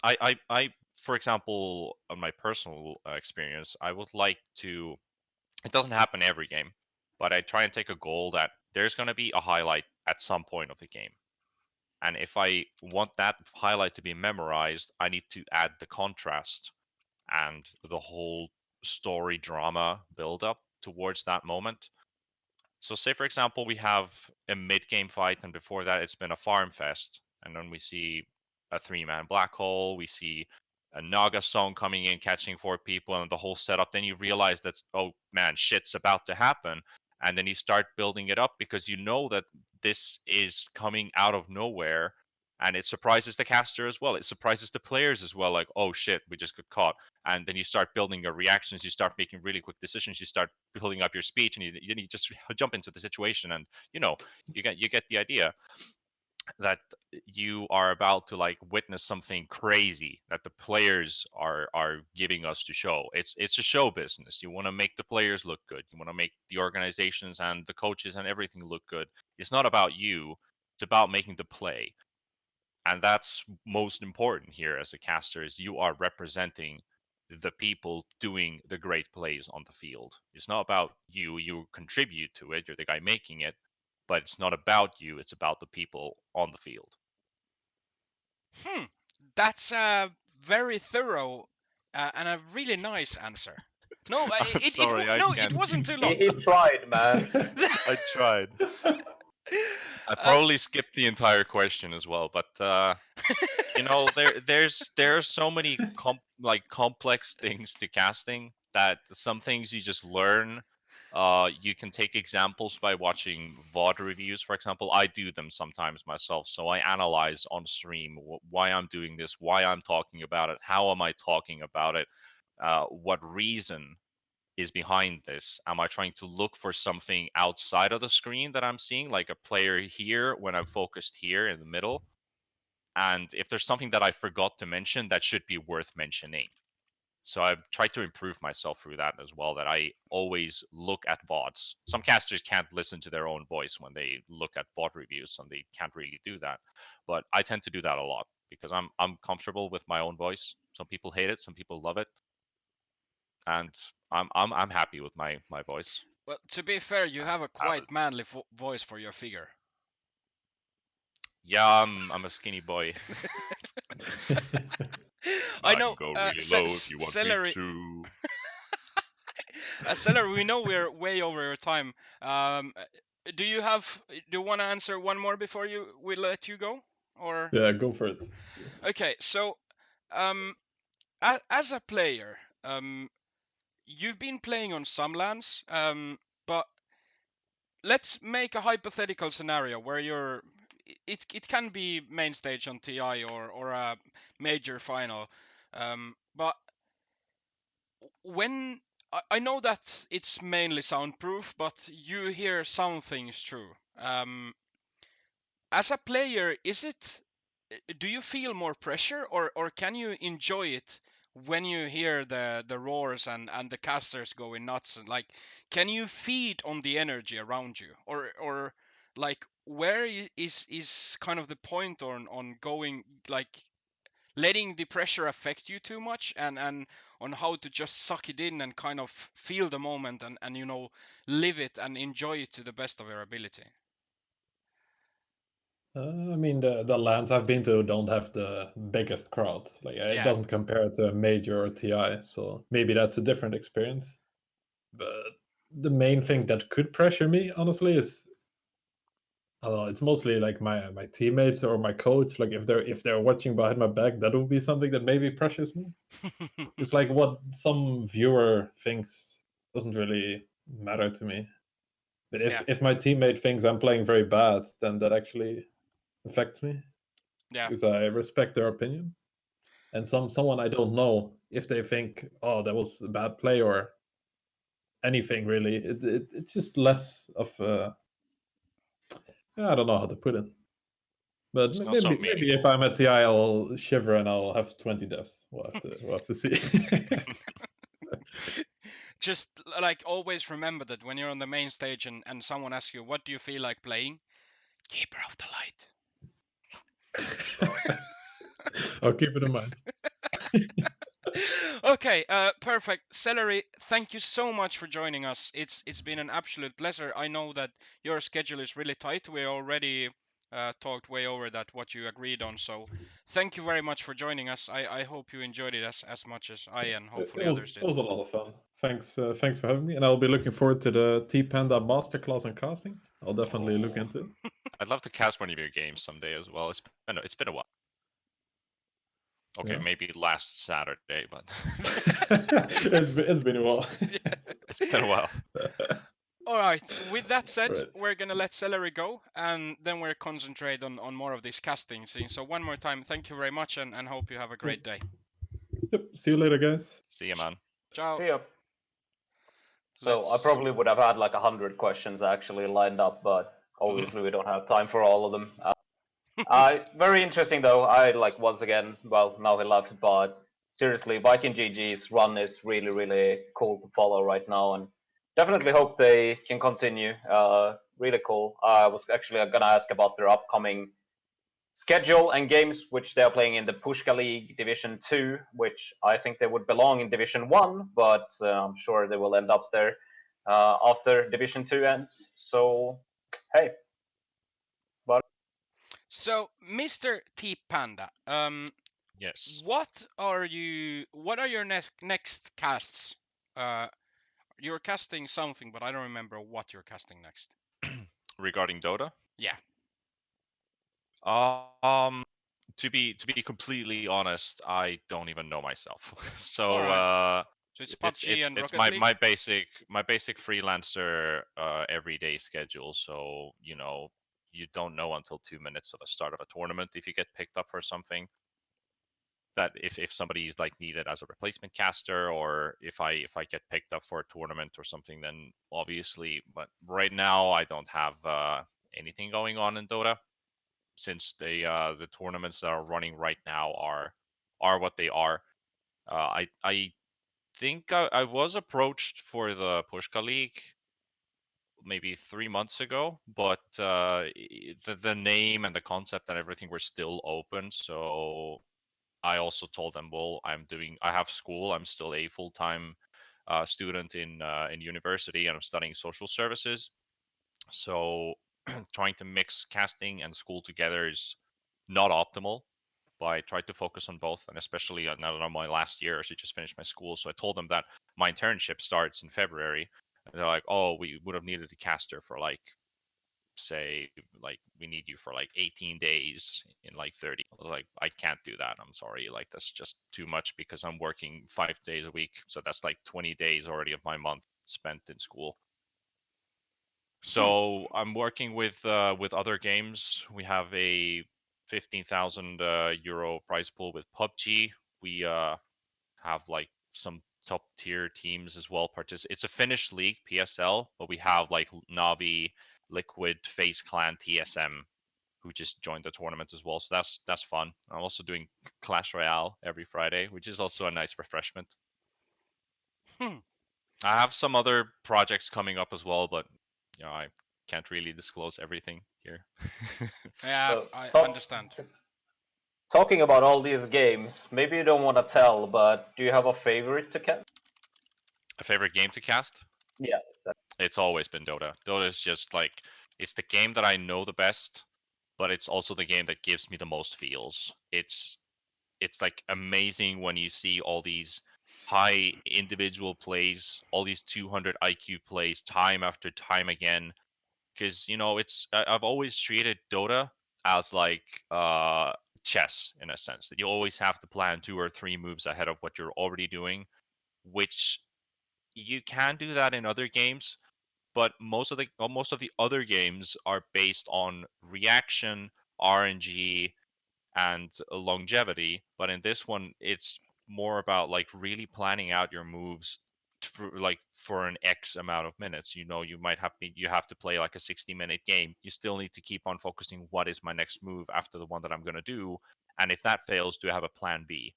[SPEAKER 3] I for example, on my personal experience, I would like to, it doesn't happen every game, but I try and take a goal that there's going to be a highlight at some point of the game. And if I want that highlight to be memorized, I need to add the contrast and the whole story drama build up towards that moment. So say for example we have a mid-game fight, and before that it's been a farm fest, and then we see a 3-man black hole, we see a Naga song coming in, catching 4 people, and the whole setup. Then you realize that, oh man, shit's about to happen, and then you start building it up because you know that this is coming out of nowhere, and it surprises the caster as well. It surprises the players as well. Like, oh shit, we just got caught. And then you start building your reactions. You start making really quick decisions. You start building up your speech, and you just jump into the situation, and you get the idea that you are about to like witness something crazy that the players are giving us to show. It's a show business. You want to make the players look good. You want to make the organizations and the coaches and everything look good. It's not about you. It's about making the play. And that's most important here as a caster, is you are representing the people doing the great plays on the field. It's not about you contribute to it, you're the guy making it, but it's not about you, it's about the people on the field.
[SPEAKER 2] That's a very thorough and a really nice answer. No, it wasn't too long.
[SPEAKER 5] He tried, man.
[SPEAKER 3] I tried. I probably skipped the entire question as well, but there are so many complex things to casting that some things you just learn. You can take examples by watching VOD reviews, for example. I do them sometimes myself, so I analyze on stream why I'm doing this, why I'm talking about it, how am I talking about it, what reason is behind this. Am I trying to look for something outside of the screen that I'm seeing, like a player here when I'm focused here in the middle? And if there's something that I forgot to mention, that should be worth mentioning. So I've tried to improve myself through that as well, that I always look at VODs. Some casters can't listen to their own voice when they look at VOD reviews, and they can't really do that. But I tend to do that a lot because I'm comfortable with my own voice. Some people hate it, some people love it. And I'm happy with my voice.
[SPEAKER 2] Well, to be fair, you have a quite manly voice for your figure.
[SPEAKER 3] Yeah, I'm a skinny boy.
[SPEAKER 2] I know.
[SPEAKER 3] Can go really low if you want
[SPEAKER 2] Seleri...
[SPEAKER 3] me to.
[SPEAKER 2] Seleri, we know we're way over your time. Do you want to answer one more before we let you go, or?
[SPEAKER 4] Yeah, go for it.
[SPEAKER 2] Okay, so, as a player, you've been playing on some lands, but let's make a hypothetical scenario where it can be main stage on TI or a major final, but when I know that it's mainly soundproof, but you hear sound things through. As a player, do you feel more pressure, or can you enjoy it when you hear the roars and the casters going nuts? Like, can you feed on the energy around you, or like where is kind of the point on going, like letting the pressure affect you too much, and on how to just suck it in and kind of feel the moment and live it and enjoy it to the best of your ability?
[SPEAKER 4] I mean, the lands I've been to don't have the biggest crowds. Like, it doesn't compare to a major or TI, so maybe that's a different experience. But the main thing that could pressure me, honestly, is I don't know. It's mostly like my teammates or my coach. Like if they're watching behind my back, that would be something that maybe pressures me. It's like what some viewer thinks doesn't really matter to me. But if my teammate thinks I'm playing very bad, then that actually affects me.
[SPEAKER 2] Yeah.
[SPEAKER 4] Because I respect their opinion. And someone I don't know, if they think, oh, that was a bad play or anything really, it's just less of I don't know how to put it. But
[SPEAKER 3] It's not so
[SPEAKER 4] maybe
[SPEAKER 3] meaningful.
[SPEAKER 4] if I'm at TI, I'll shiver and I'll have 20 deaths. We'll have to see.
[SPEAKER 2] Just like always remember that when you're on the main stage and someone asks you, what do you feel like playing? Keeper of the light.
[SPEAKER 4] I'll keep it in mind.
[SPEAKER 2] Okay, perfect. Seleri, thank you so much for joining us. It's been an absolute pleasure. I know that your schedule is really tight. We already talked way over that what you agreed on. So thank you very much for joining us. I hope you enjoyed it as much as I and hopefully others
[SPEAKER 4] It
[SPEAKER 2] did.
[SPEAKER 4] was a lot of fun. Thanks for having me, and I'll be looking forward to the T-Panda masterclass in casting. I'll definitely look into it.
[SPEAKER 3] I'd love to cast one of your games someday as well. It's been a while. Okay,
[SPEAKER 4] Yeah.
[SPEAKER 3] maybe last Saturday, but
[SPEAKER 4] it's been a while.
[SPEAKER 3] it's been a while.
[SPEAKER 2] All right. With that said,
[SPEAKER 4] Right.
[SPEAKER 2] we're gonna let Celery go, and then we're concentrate on more of this casting scene. So one more time, thank you very much, and hope you have a great day.
[SPEAKER 4] Yep. See you later, guys.
[SPEAKER 3] See you, man.
[SPEAKER 2] Ciao.
[SPEAKER 5] See ya. So I probably would have had like 100 questions actually lined up, but obviously we don't have time for all of them. Very interesting though. I like once again. Well, now he left, but seriously, Viking GG's run is really, really cool to follow right now, and definitely hope they can continue. Really cool. I was actually gonna ask about their upcoming schedule and games, which they are playing in the Pushka League Division 2, which I think they would belong in Division 1, but I'm sure they will end up there after Division 2 ends. So, hey, that's about it.
[SPEAKER 2] So, Mr. T-Panda,
[SPEAKER 3] Yes.
[SPEAKER 2] what are your next casts? You're casting something, but I don't remember what you're casting next.
[SPEAKER 3] Regarding Dota?
[SPEAKER 2] Yeah.
[SPEAKER 3] Um to be completely honest, I don't even know myself. So
[SPEAKER 2] All right. So it's PUBG and
[SPEAKER 3] it's
[SPEAKER 2] Rocket League.
[SPEAKER 3] my basic freelancer everyday schedule. So, you don't know until 2 minutes of the start of a tournament if you get picked up for something. That if somebody's like needed as a replacement caster, or if I get picked up for a tournament or something, then obviously. But right now I don't have anything going on in Dota, since the tournaments that are running right now are what they are. I think I was approached for the Pushka League maybe 3 months ago, but the name and the concept and everything were still open. So I also told them, well, I have school. I'm still a full-time student in university, and I'm studying social services. So trying to mix casting and school together is not optimal. But I tried to focus on both, and especially now that I'm my last year, so I just finished my school. So I told them that my internship starts in February, and they're like, "Oh, we would have needed a caster for like, say, like we need you for like 18 days in like 30." I was like, I can't do that. I'm sorry. Like that's just too much, because I'm working 5 days a week. So that's like 20 days already of my month spent in school. So I'm working with other games. We have a 15,000 euro prize pool with PUBG. We have like some top tier teams as well. It's a Finnish league, PSL, but we have like Navi, Liquid, FaZe Clan, TSM, who just joined the tournament as well. So that's fun. I'm also doing Clash Royale every Friday, which is also a nice refreshment. I have some other projects coming up as well, but I can't really disclose everything here.
[SPEAKER 2] Yeah,
[SPEAKER 5] So,
[SPEAKER 2] I
[SPEAKER 5] talk,
[SPEAKER 2] understand.
[SPEAKER 5] talking about all these games, maybe you don't want to tell, but do you have a favorite to cast?
[SPEAKER 3] A favorite game to cast?
[SPEAKER 5] Yeah.
[SPEAKER 3] It's always been Dota. Dota is just like, it's the game that I know the best, but it's also the game that gives me the most feels. It's like amazing when you see all these high individual plays, all these 200 IQ plays time after time again, because I've always treated Dota as like chess in a sense, that you always have to plan 2 or 3 moves ahead of what you're already doing, which you can do that in other games, but most of the other games are based on reaction, RNG, and longevity. But in this one, it's more about like really planning out your moves for an X amount of minutes. You have to play like a 60-minute game. You still need to keep on focusing. What is my next move after the one that I'm going to do? And if that fails, do I have a plan B?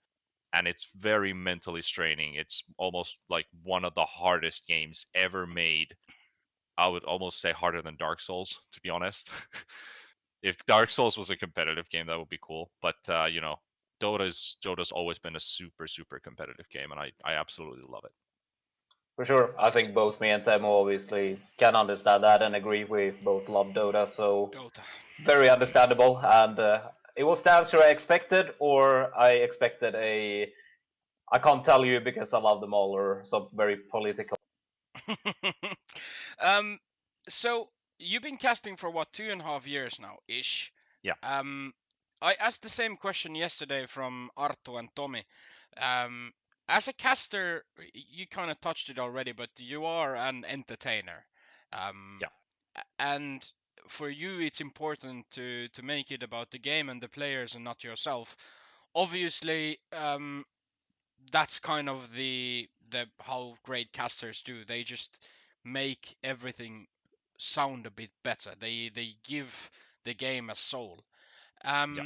[SPEAKER 3] And it's very mentally straining. It's almost like one of the hardest games ever made. I would almost say harder than Dark Souls, to be honest. If Dark Souls was a competitive game, that would be cool. But Dota's always been a super super competitive game, and I absolutely love it.
[SPEAKER 5] For sure, I think both me and Temo obviously can understand that and agree. We both love Dota, so
[SPEAKER 2] Dota.
[SPEAKER 5] very understandable. And it was the answer I expected, or I expected I can't tell you because I love them all, or some very political.
[SPEAKER 2] So you've been casting for what, 2.5 years now, ish?
[SPEAKER 3] Yeah.
[SPEAKER 2] I asked the same question yesterday from Arto and Tommy. As a caster, you kind of touched it already, but you are an entertainer.
[SPEAKER 3] Yeah.
[SPEAKER 2] And for you, it's important to make it about the game and the players and not yourself. Obviously, that's kind of the how great casters do. They just make everything sound a bit better. They give the game a soul.
[SPEAKER 3] Yeah.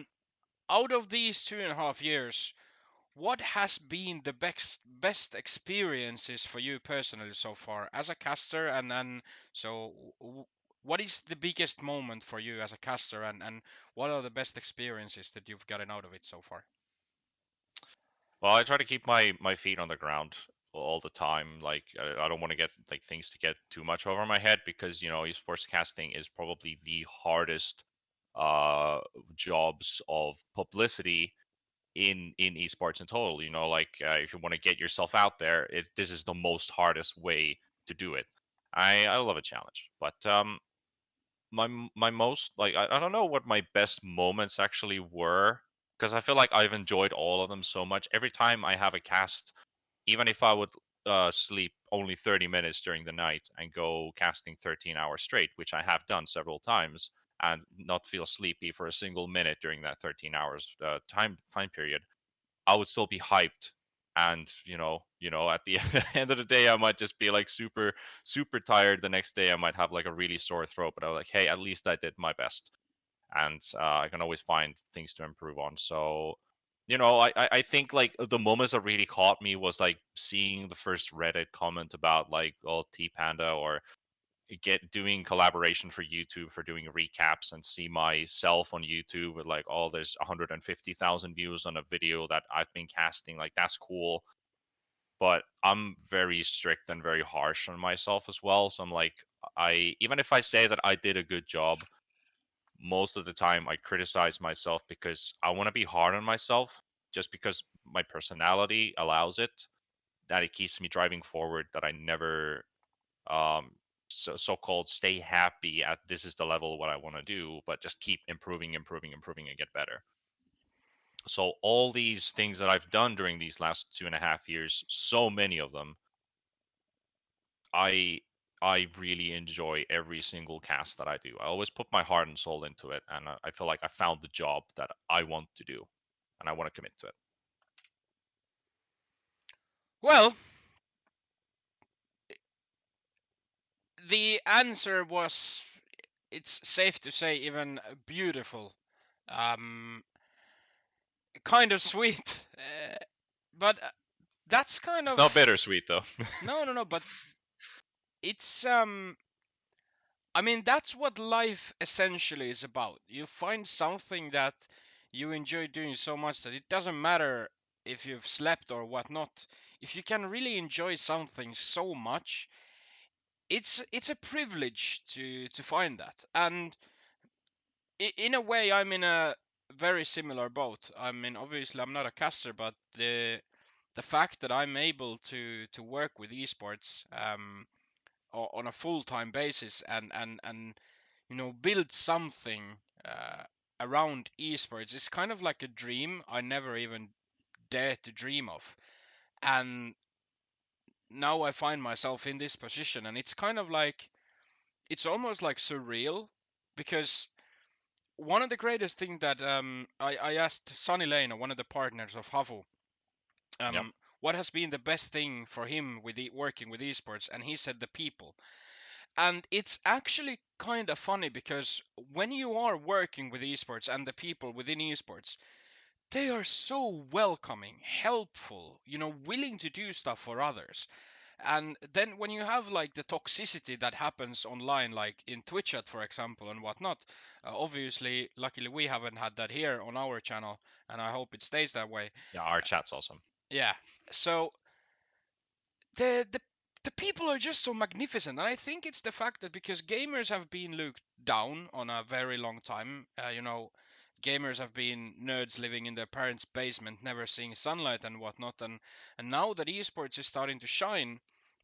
[SPEAKER 2] Out of these 2.5 years, what has been the best experiences for you personally so far as a caster? And then, what is the biggest moment for you as a caster, and what are the best experiences that you've gotten out of it so far?
[SPEAKER 3] Well, I try to keep my feet on the ground all the time. Like I don't want to get like things to get too much over my head, because esports casting is probably the hardest uh jobs of publicity in esports in total. Like if you want to get yourself out there, this is the most hardest way to do it. I love a challenge, but my most like I don't know what my best moments actually were, because I feel like I've enjoyed all of them so much. Every time I have a cast, even if I would sleep only 30 minutes during the night and go casting 13 hours straight, which I have done several times, and not feel sleepy for a single minute during that 13 hours time period, I would still be hyped. And at the end of the day, I might just be like super super tired. The next day I might have like a really sore throat, but I was like, hey, at least I did my best. And I can always find things to improve on. So I think like the moments that really caught me was like seeing the first Reddit comment about like, oh, T-Panda, or doing collaboration for YouTube for doing recaps, and see myself on YouTube with like, oh, there's 150,000 views on a video that I've been casting. Like, that's cool. But I'm very strict and very harsh on myself as well. So I'm like, even if I say that I did a good job, most of the time I criticize myself because I want to be hard on myself, just because my personality allows it, that it keeps me driving forward, that I never um so-called stay happy at this is the level what I want to do, but just keep improving and get better. So all these things that I've done during these last 2.5 years, so many of them, I I really enjoy every single cast that I do. I always put my heart and soul into it, and I feel like I found the job that I want to do, and I want to commit to it.
[SPEAKER 2] Well, the answer was, it's safe to say, even beautiful. Um, kind of sweet. But that's kind
[SPEAKER 3] It's not
[SPEAKER 2] of
[SPEAKER 3] bittersweet though.
[SPEAKER 2] no, but it's I mean, that's what life essentially is about. You find something that you enjoy doing so much that it doesn't matter if you've slept or whatnot. If you can really enjoy something so much, it's a privilege to find that. And in a way, I'm in a very similar boat. I mean, obviously, I'm not a caster, but the fact that I'm able to work with esports on a full time basis, and build something around esports is kind of like a dream I never even dared to dream of. And now I find myself in this position, and it's kind of like, it's almost like surreal, because one of the greatest things that I asked Sunny Lane, one of the partners of Havu,
[SPEAKER 3] Yep.
[SPEAKER 2] what has been the best thing for him with working with esports, and he said the people. And it's actually kind of funny, because when you are working with esports and the people within esports, they are so welcoming, helpful, willing to do stuff for others. And then when you have like the toxicity that happens online, like in Twitch chat, for example, and whatnot, obviously, luckily we haven't had that here on our channel, and I hope it stays that way.
[SPEAKER 3] Yeah, our chat's awesome.
[SPEAKER 2] Yeah. So the people are just so magnificent, and I think it's the fact that because gamers have been looked down on a very long time, gamers have been nerds living in their parents' basement, never seeing sunlight and whatnot, and now that esports is starting to shine,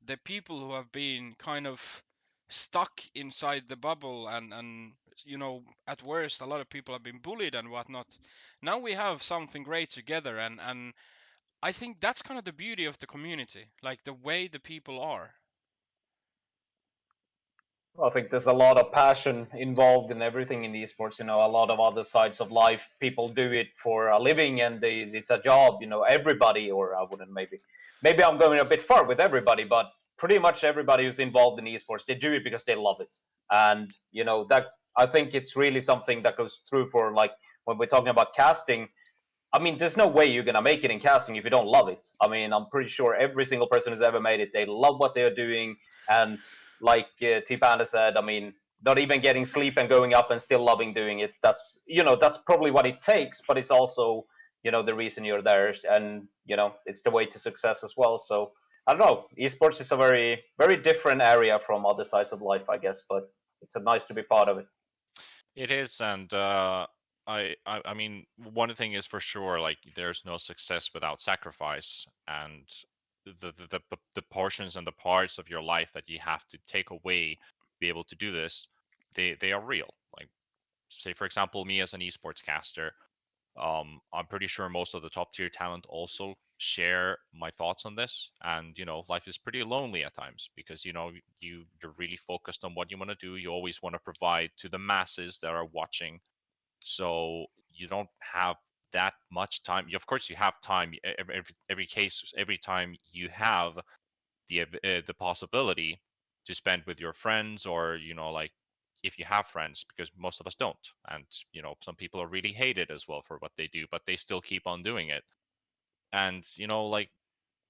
[SPEAKER 2] the people who have been kind of stuck inside the bubble, and at worst a lot of people have been bullied and whatnot, now we have something great together, and I think that's kind of the beauty of the community, like the way the people are.
[SPEAKER 5] I think there's a lot of passion involved in everything in esports. A lot of other sides of life. People do it for a living, and it's a job. Everybody, or I wouldn't maybe I'm going a bit far with everybody, but pretty much everybody who's involved in esports, they do it because they love it. And that, I think it's really something that goes through for, like, when we're talking about casting. I mean, there's no way you're gonna make it in casting if you don't love it. I mean, I'm pretty sure every single person who's ever made it, they love what they're doing, and like T-Panda said, I mean, not even getting sleep and going up and still loving doing it. That's probably what it takes, but it's also the reason you're there, and it's the way to success as well. So I don't know. Esports is a very very different area from other sides of life, I guess, but it's nice to be part of it.
[SPEAKER 3] It is, and I mean, one thing is for sure, like there's no success without sacrifice, and the portions and the parts of your life that you have to take away to be able to do this, they are real. Like, say for example, me as an esports caster, I'm pretty sure most of the top tier talent also share my thoughts on this. And life is pretty lonely at times because you're really focused on what you want to do. You always want to provide to the masses that are watching, so you don't have that much time. Of course, you have time. Every case, every time you have the possibility to spend with your friends, or like if you have friends, because most of us don't, and some people are really hated as well for what they do, but they still keep on doing it. And like,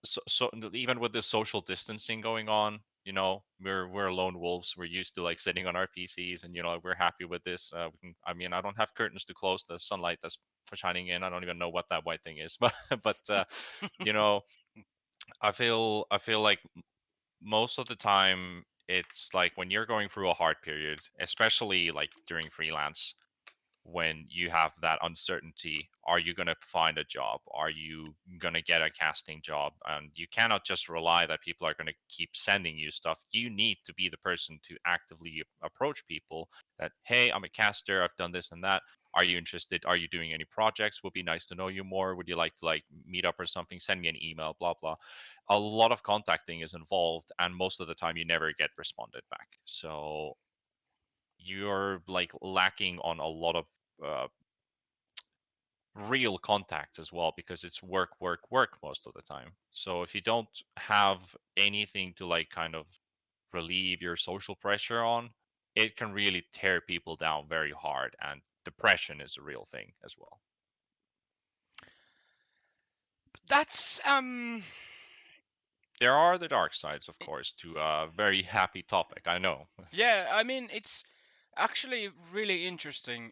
[SPEAKER 3] so even with the social distancing going on, we're lone wolves. We're used to like sitting on our PCs, and we're happy with this. I mean, I don't have curtains to close the sunlight that's shining in. I don't even know what that white thing is, but you know I feel like most of the time it's like when you're going through a hard period, especially like during freelance, when you have that uncertainty, are you going to find a job, are you going to get a casting job, and you cannot just rely that people are going to keep sending you stuff. You need to be the person to actively approach people that, hey, I'm a caster, I've done this and that, are you interested, are you doing any projects, would be nice to know you more, would you like to like meet up or something, send me an email, blah blah. A lot of contacting is involved, and most of the time you never get responded back. So you're like lacking on a lot of uh, real contact as well, because it's work work work most of the time. So if you don't have anything to like kind of relieve your social pressure on, it can really tear people down very hard, and depression is a real thing as well.
[SPEAKER 2] That's
[SPEAKER 3] There are the dark sides, of course, to a very happy topic, I know.
[SPEAKER 2] yeah, I mean, it's actually really interesting.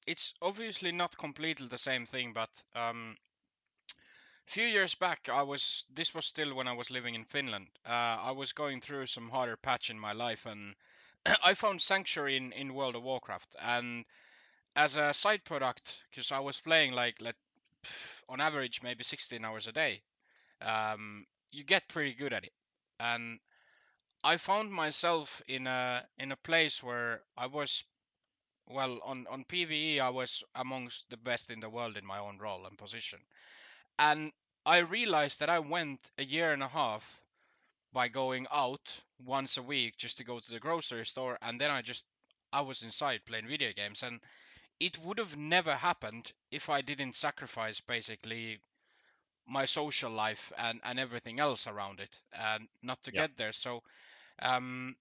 [SPEAKER 2] It's obviously not completely the same thing, but a few years back, this was still when I was living in Finland. I was going through some harder patch in my life, and I found sanctuary in World of Warcraft. And as a side product, because I was playing like on average maybe 16 hours a day, you get pretty good at it. And I found myself in a place where I was, well, on PvE I was amongst the best in the world in my own role and position. And I realized that I went a year and a half by going out once a week just to go to the grocery store, and then I was inside playing video games, and it would have never happened if I didn't sacrifice basically my social life and everything else around it and not to
[SPEAKER 3] Yeah.
[SPEAKER 2] get there. So um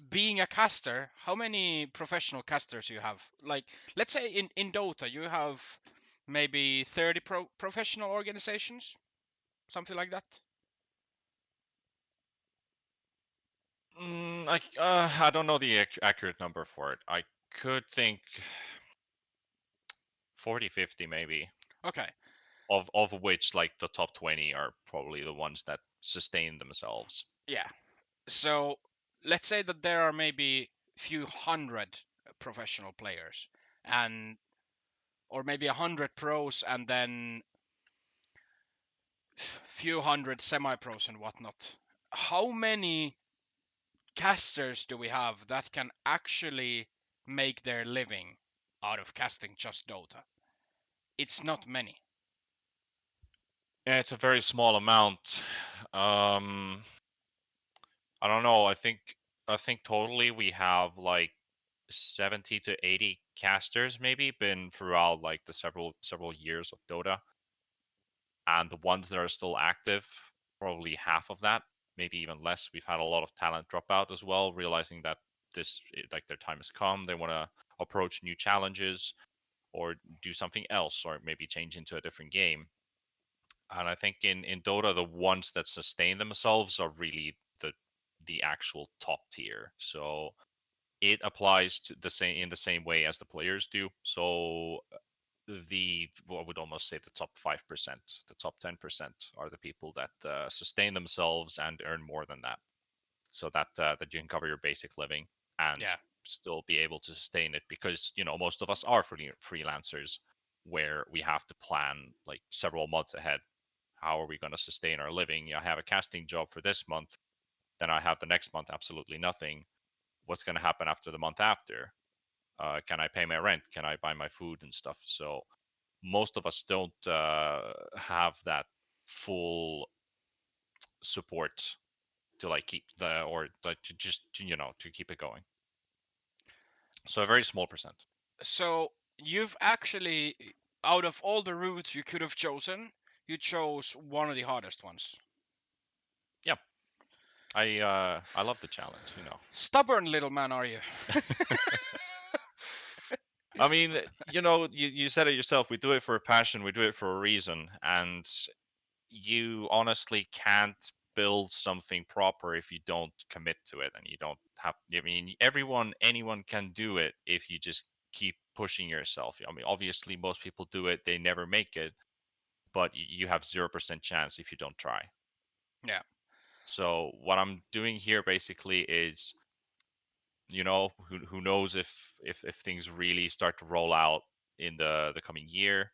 [SPEAKER 2] being a caster, how many professional casters you have? Like, let's say in Dota you have maybe 30 professional organizations, something like that.
[SPEAKER 3] I don't know the accurate number for it. I could think 40, 50 maybe.
[SPEAKER 2] Okay.
[SPEAKER 3] Of which like the top 20 are probably the ones that sustain themselves.
[SPEAKER 2] Yeah. So let's say that there are maybe few hundred professional players, and or maybe 100 pros, and then few hundred semi-pros and whatnot. How many casters do we have that can actually make their living out of casting just Dota? It's not many.
[SPEAKER 3] Yeah, it's a very small amount. I don't know. I think totally we have like 70 to 80 casters maybe been throughout like the several years of Dota, and the ones that are still active, probably half of that, maybe even less. We've had a lot of talent drop out as well, realizing that like their time has come. They want to approach new challenges or do something else, or maybe change into a different game. And I think in Dota, the ones that sustain themselves are really the actual top tier. So it applies to the same in the same way as the players do. So I would almost say the top 5%, the top 10% are the people that sustain themselves and earn more than that, so that you can cover your basic living and
[SPEAKER 2] Yeah.
[SPEAKER 3] still be able to sustain it, because most of us are freelancers, where we have to plan like several months ahead. How are we going to sustain our living? I have a casting job for this month, then I have the next month absolutely nothing. What's going to happen after the month after? Can I pay my rent? Can I buy my food and stuff? So most of us don't have that full support to like keep the or like to just to keep it going. So a very small percent.
[SPEAKER 2] So you've actually, out of all the routes you could have chosen, you chose one of the hardest ones.
[SPEAKER 3] Yeah, I love the challenge.
[SPEAKER 2] Stubborn little man, are you?
[SPEAKER 3] I mean, you said it yourself. We do it for a passion. We do it for a reason, and you honestly can't build something proper if you don't commit to it, and you don't have. I mean, anyone can do it if you just keep pushing yourself. I mean, obviously, most people do it; they never make it, but you have 0% chance if you don't try.
[SPEAKER 2] Yeah.
[SPEAKER 3] So what I'm doing here basically is, who knows if things really start to roll out in the coming year.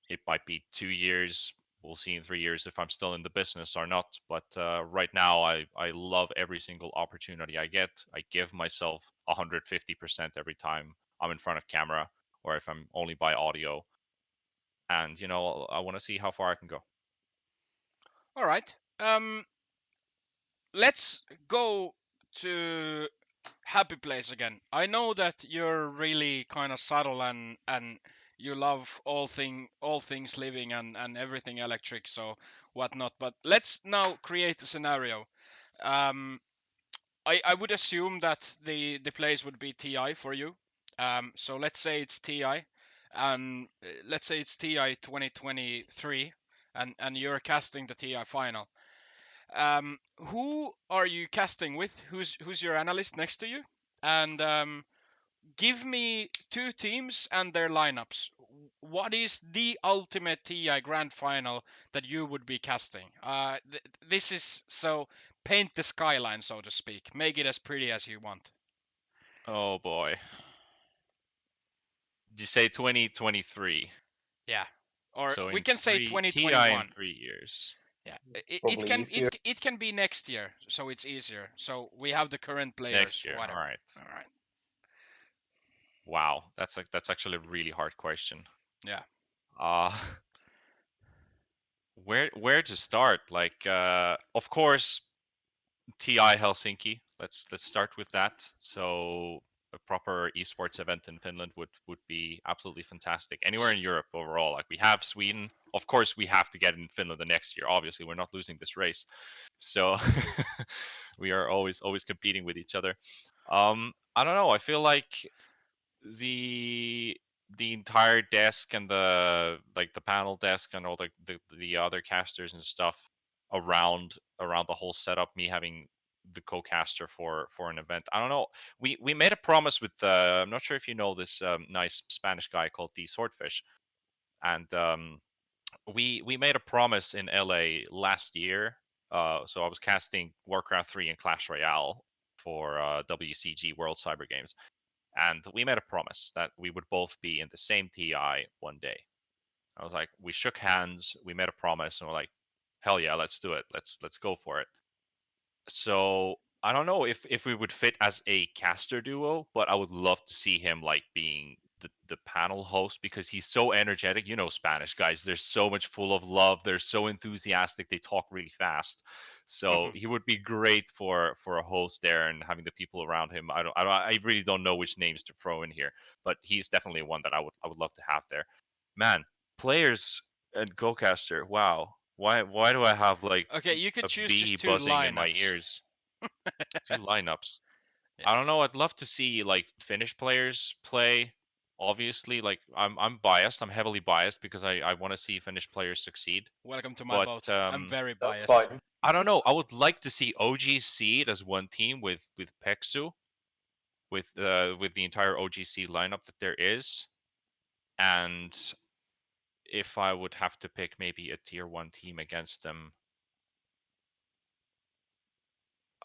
[SPEAKER 3] It might be 2 years. We'll see in 3 years if I'm still in the business or not. But right now, I love every single opportunity I get. I give myself 150% every time I'm in front of camera, or if I'm only by audio. And I want to see how far I can go.
[SPEAKER 2] All right. Let's go to Happy Place again. I know that you're really kind of subtle and you love all things living and everything electric, so whatnot. But let's now create a scenario. Um, I would assume that the place would be TI for you. So let's say it's TI, and let's say it's TI 2023, and you're casting the TI final. Who are you casting with? Who's your analyst next to you? And give me two teams and their lineups. What is the ultimate TI grand final that you would be casting? This is so paint the skyline, so to speak. Make it as pretty as you want.
[SPEAKER 3] Oh boy. Did you say 2023?
[SPEAKER 2] Yeah, or
[SPEAKER 3] So
[SPEAKER 2] we
[SPEAKER 3] in
[SPEAKER 2] can say
[SPEAKER 3] TI in
[SPEAKER 2] 2021.
[SPEAKER 3] 3 years.
[SPEAKER 2] Yeah, it
[SPEAKER 5] Probably
[SPEAKER 2] can
[SPEAKER 5] easier.
[SPEAKER 2] it can be next year, so it's easier. So we have the current players.
[SPEAKER 3] Next year,
[SPEAKER 2] whatever.
[SPEAKER 3] all right.
[SPEAKER 2] All right.
[SPEAKER 3] Wow, that's actually a really hard question.
[SPEAKER 2] Yeah.
[SPEAKER 3] Where to start? Like, of course, TI Helsinki. Let's start with that. So a proper esports event in Finland would be absolutely fantastic. Anywhere in Europe overall, like we have Sweden. Of course, we have to get in Finland the next year. Obviously, we're not losing this race, so we are always competing with each other. I don't know. I feel like the the entire desk and the panel desk and all the other casters and stuff around the whole setup, me having the co-caster for an event. I don't know. We made a promise with I'm not sure if you know this nice Spanish guy called the Swordfish, and we made a promise in LA last year. So I was casting Warcraft 3 and Clash Royale for WCG World Cyber Games, and we made a promise that we would both be in the same TI one day. I was like, we shook hands, we made a promise, and we're like, hell yeah, let's do it. Let's go for it. So I don't know if we would fit as a caster duo, but I would love to see him like being the panel host because he's so energetic. You know, Spanish guys, they're so much full of love. They're so enthusiastic. They talk really fast. So he would be great for a host there and having the people around him. I really don't know which names to throw in here, but he's definitely one that I would love to have there. Man, players and GoCaster. Wow. Why do I have like
[SPEAKER 2] Okay, you could
[SPEAKER 3] a
[SPEAKER 2] choose
[SPEAKER 3] bee
[SPEAKER 2] just two
[SPEAKER 3] buzzing in my
[SPEAKER 2] lineups.
[SPEAKER 3] ears? Two lineups.
[SPEAKER 2] Yeah.
[SPEAKER 3] I don't know. I'd love to see like Finnish players play. Obviously, like I'm biased. I'm heavily biased because I want to see Finnish players succeed.
[SPEAKER 2] Welcome to my
[SPEAKER 3] But
[SPEAKER 2] boat. I'm very
[SPEAKER 5] That's
[SPEAKER 2] biased.
[SPEAKER 5] fine.
[SPEAKER 3] I don't know. I would like to see OG Seed as one team with Peksu, with the entire OGC lineup that there is, and if I would have to pick maybe a tier 1 team against them,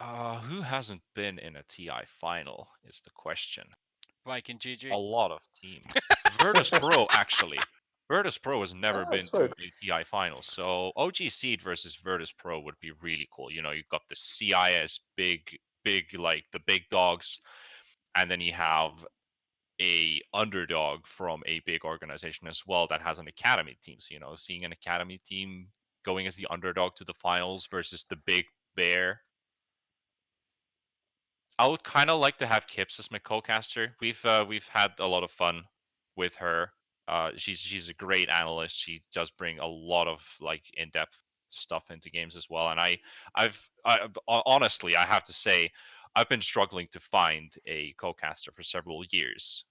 [SPEAKER 3] who hasn't been in a TI final is the question.
[SPEAKER 2] Viking GG.
[SPEAKER 3] A lot of teams. Virtus Pro, actually. Virtus Pro has never been
[SPEAKER 5] That's very
[SPEAKER 3] to a TI final, so OG Seed versus Virtus Pro would be really cool. You know, you've got the CIS big like the big dogs, and then you have a underdog from a big organization as well that has an academy team. So, you know, seeing an academy team going as the underdog to the finals versus the big bear. I would kind of like to have Kips as my co-caster. We've had a lot of fun with her. She's a great analyst. She does bring a lot of like in-depth stuff into games as well. And honestly, I have to say, I've been struggling to find a co-caster for several years.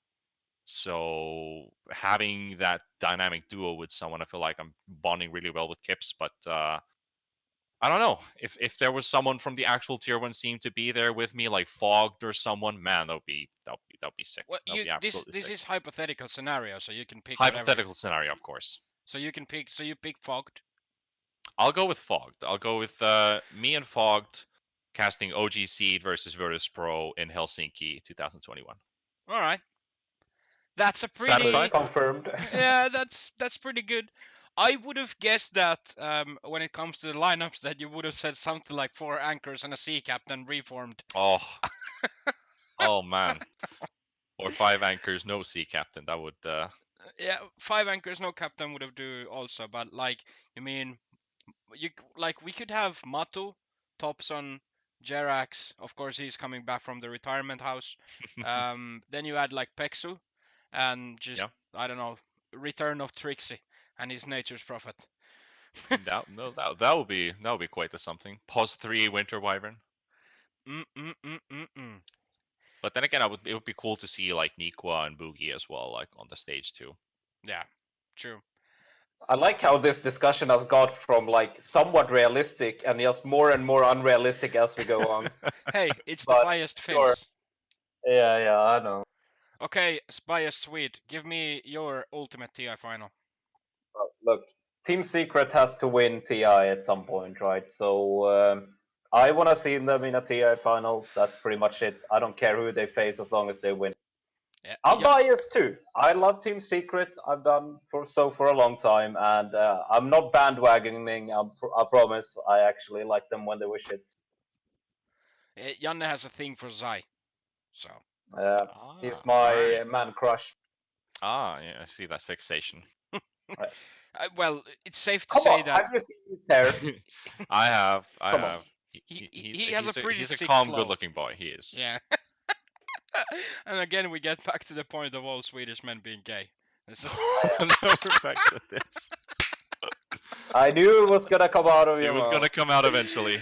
[SPEAKER 3] So having that dynamic duo with someone, I feel like I'm bonding really well with Kips. But I don't know if there was someone from the actual tier 1 scene to be there with me, like Fogged or someone. Man, that'd be sick.
[SPEAKER 2] Well,
[SPEAKER 3] That'd be absolutely
[SPEAKER 2] this
[SPEAKER 3] sick.
[SPEAKER 2] is hypothetical scenario, so you can pick
[SPEAKER 3] Hypothetical
[SPEAKER 2] whatever.
[SPEAKER 3] scenario, of course.
[SPEAKER 2] So you can pick. So you pick Fogged.
[SPEAKER 3] I'll go with Fogged. I'll go with me and Fogged casting OG Seed versus Virtus Pro in Helsinki 2021.
[SPEAKER 2] All right. That's a pretty.
[SPEAKER 3] Satisfied?
[SPEAKER 5] confirmed.
[SPEAKER 2] Yeah, that's pretty good. I would have guessed that when it comes to the lineups, that you would have said something like 4 anchors and a sea captain reformed.
[SPEAKER 3] Oh, oh man. Or 5 anchors, no sea captain. That would.
[SPEAKER 2] Yeah, 5 anchors, no captain would have do also. But like, you mean, we could have Matu, Topson, Jerax. Of course, he's coming back from the retirement house. Then you add like Peksu, and just I don't know, return of Trixie and his nature's prophet.
[SPEAKER 3] that would be quite the something. Pos 3 Winter Wyvern. But then again, it would be cool to see like Nikwa and Boogie as well, like on the stage too.
[SPEAKER 2] Yeah, true.
[SPEAKER 5] I like how this discussion has got from like somewhat realistic and just more and more unrealistic as we go on.
[SPEAKER 2] Hey, it's the
[SPEAKER 5] But
[SPEAKER 2] biased
[SPEAKER 5] sure.
[SPEAKER 2] Finns.
[SPEAKER 5] Yeah, I know.
[SPEAKER 2] Okay, biased Swede, give me your ultimate TI final.
[SPEAKER 5] Look, Team Secret has to win TI at some point, right? So I want to see them in a TI final. That's pretty much it. I don't care who they face as long as they win.
[SPEAKER 2] Yeah,
[SPEAKER 5] I'm biased too. I love Team Secret. I've done for a long time, and I'm not bandwagoning. I promise. I actually liked them when they were shit.
[SPEAKER 2] Janne has a thing for Zai, so
[SPEAKER 5] He's my
[SPEAKER 3] right.
[SPEAKER 5] man crush.
[SPEAKER 3] Yeah, I see that fixation.
[SPEAKER 2] well, it's safe to
[SPEAKER 5] Come
[SPEAKER 2] say
[SPEAKER 5] on,
[SPEAKER 2] that
[SPEAKER 5] have you seen his hair?
[SPEAKER 3] I have.
[SPEAKER 5] Come on.
[SPEAKER 2] he has a pretty
[SPEAKER 3] he's a
[SPEAKER 2] sick
[SPEAKER 3] calm,
[SPEAKER 2] flow.
[SPEAKER 3] good-looking boy. He is.
[SPEAKER 2] Yeah. And again, we get back to the point of all Swedish men being gay.
[SPEAKER 3] No, we're back to this.
[SPEAKER 5] I knew it was gonna come out of
[SPEAKER 3] It
[SPEAKER 5] your
[SPEAKER 3] was
[SPEAKER 5] mouth.
[SPEAKER 3] gonna come out eventually.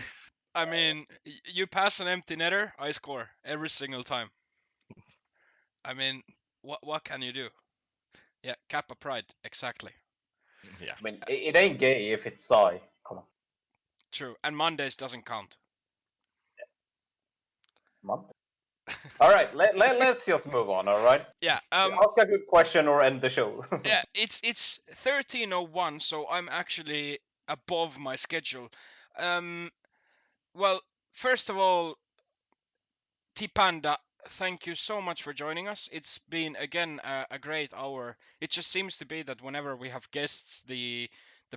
[SPEAKER 2] I mean, you pass an empty netter, I score every single time. I mean, what can you do? Yeah, Kappa Pride, exactly.
[SPEAKER 3] Yeah.
[SPEAKER 5] I mean, it ain't gay if it's Psy. Come on.
[SPEAKER 2] True, and Mondays doesn't count.
[SPEAKER 5] Monday. All right, let's just move on. All right.
[SPEAKER 2] Yeah.
[SPEAKER 5] Ask a good question or end the show.
[SPEAKER 2] Yeah, it's 13:01, so I'm actually above my schedule. Well, first of all, T-Panda, thank you so much for joining us. It's been again a great hour. It just seems to be that whenever we have guests, the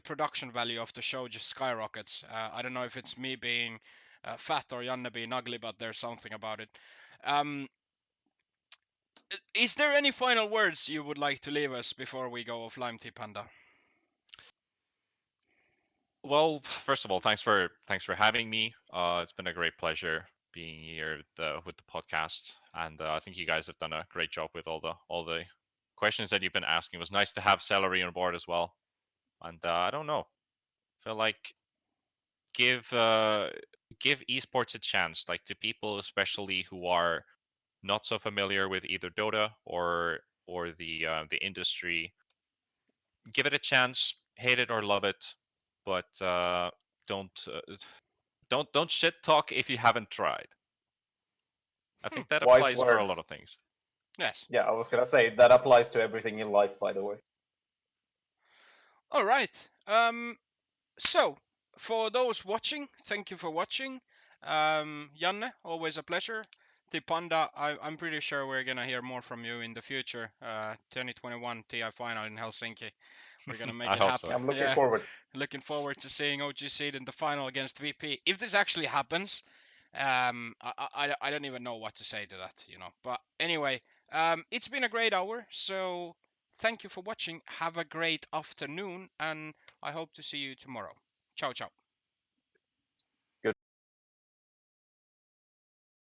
[SPEAKER 2] production value of the show just skyrockets. I don't know if it's me being fat or Janne being ugly, but there's something about it. Is there any final words you would like to leave us before we go offline, T-Panda?
[SPEAKER 3] Well, first of all, thanks for having me. It's been a great pleasure being here with the podcast, and I think you guys have done a great job with all the questions that you've been asking. It was nice to have Celery on board as well, and I don't know, feel like give esports a chance, like to people especially who are not so familiar with either Dota or the industry. Give it a chance, hate it or love it, but don't don't shit talk if you haven't tried. I think that
[SPEAKER 5] Wise
[SPEAKER 3] applies for a
[SPEAKER 5] words.
[SPEAKER 3] lot of things.
[SPEAKER 2] Yes.
[SPEAKER 5] Yeah, I was gonna say that applies to everything in life, by the way.
[SPEAKER 2] All right. So for those watching, thank you for watching. Janne, always a pleasure. T-Panda, I'm pretty sure we're gonna hear more from you in the future. 2021 TI final in Helsinki. We're gonna make
[SPEAKER 3] I
[SPEAKER 2] it
[SPEAKER 3] hope
[SPEAKER 2] happen.
[SPEAKER 3] so.
[SPEAKER 5] I'm looking
[SPEAKER 2] Yeah.
[SPEAKER 5] forward.
[SPEAKER 2] Looking forward to seeing OG Seed in the final against VP. If this actually happens, I don't even know what to say to that, you know. But anyway, it's been a great hour. So thank you for watching. Have a great afternoon, and I hope to see you tomorrow. Ciao, ciao.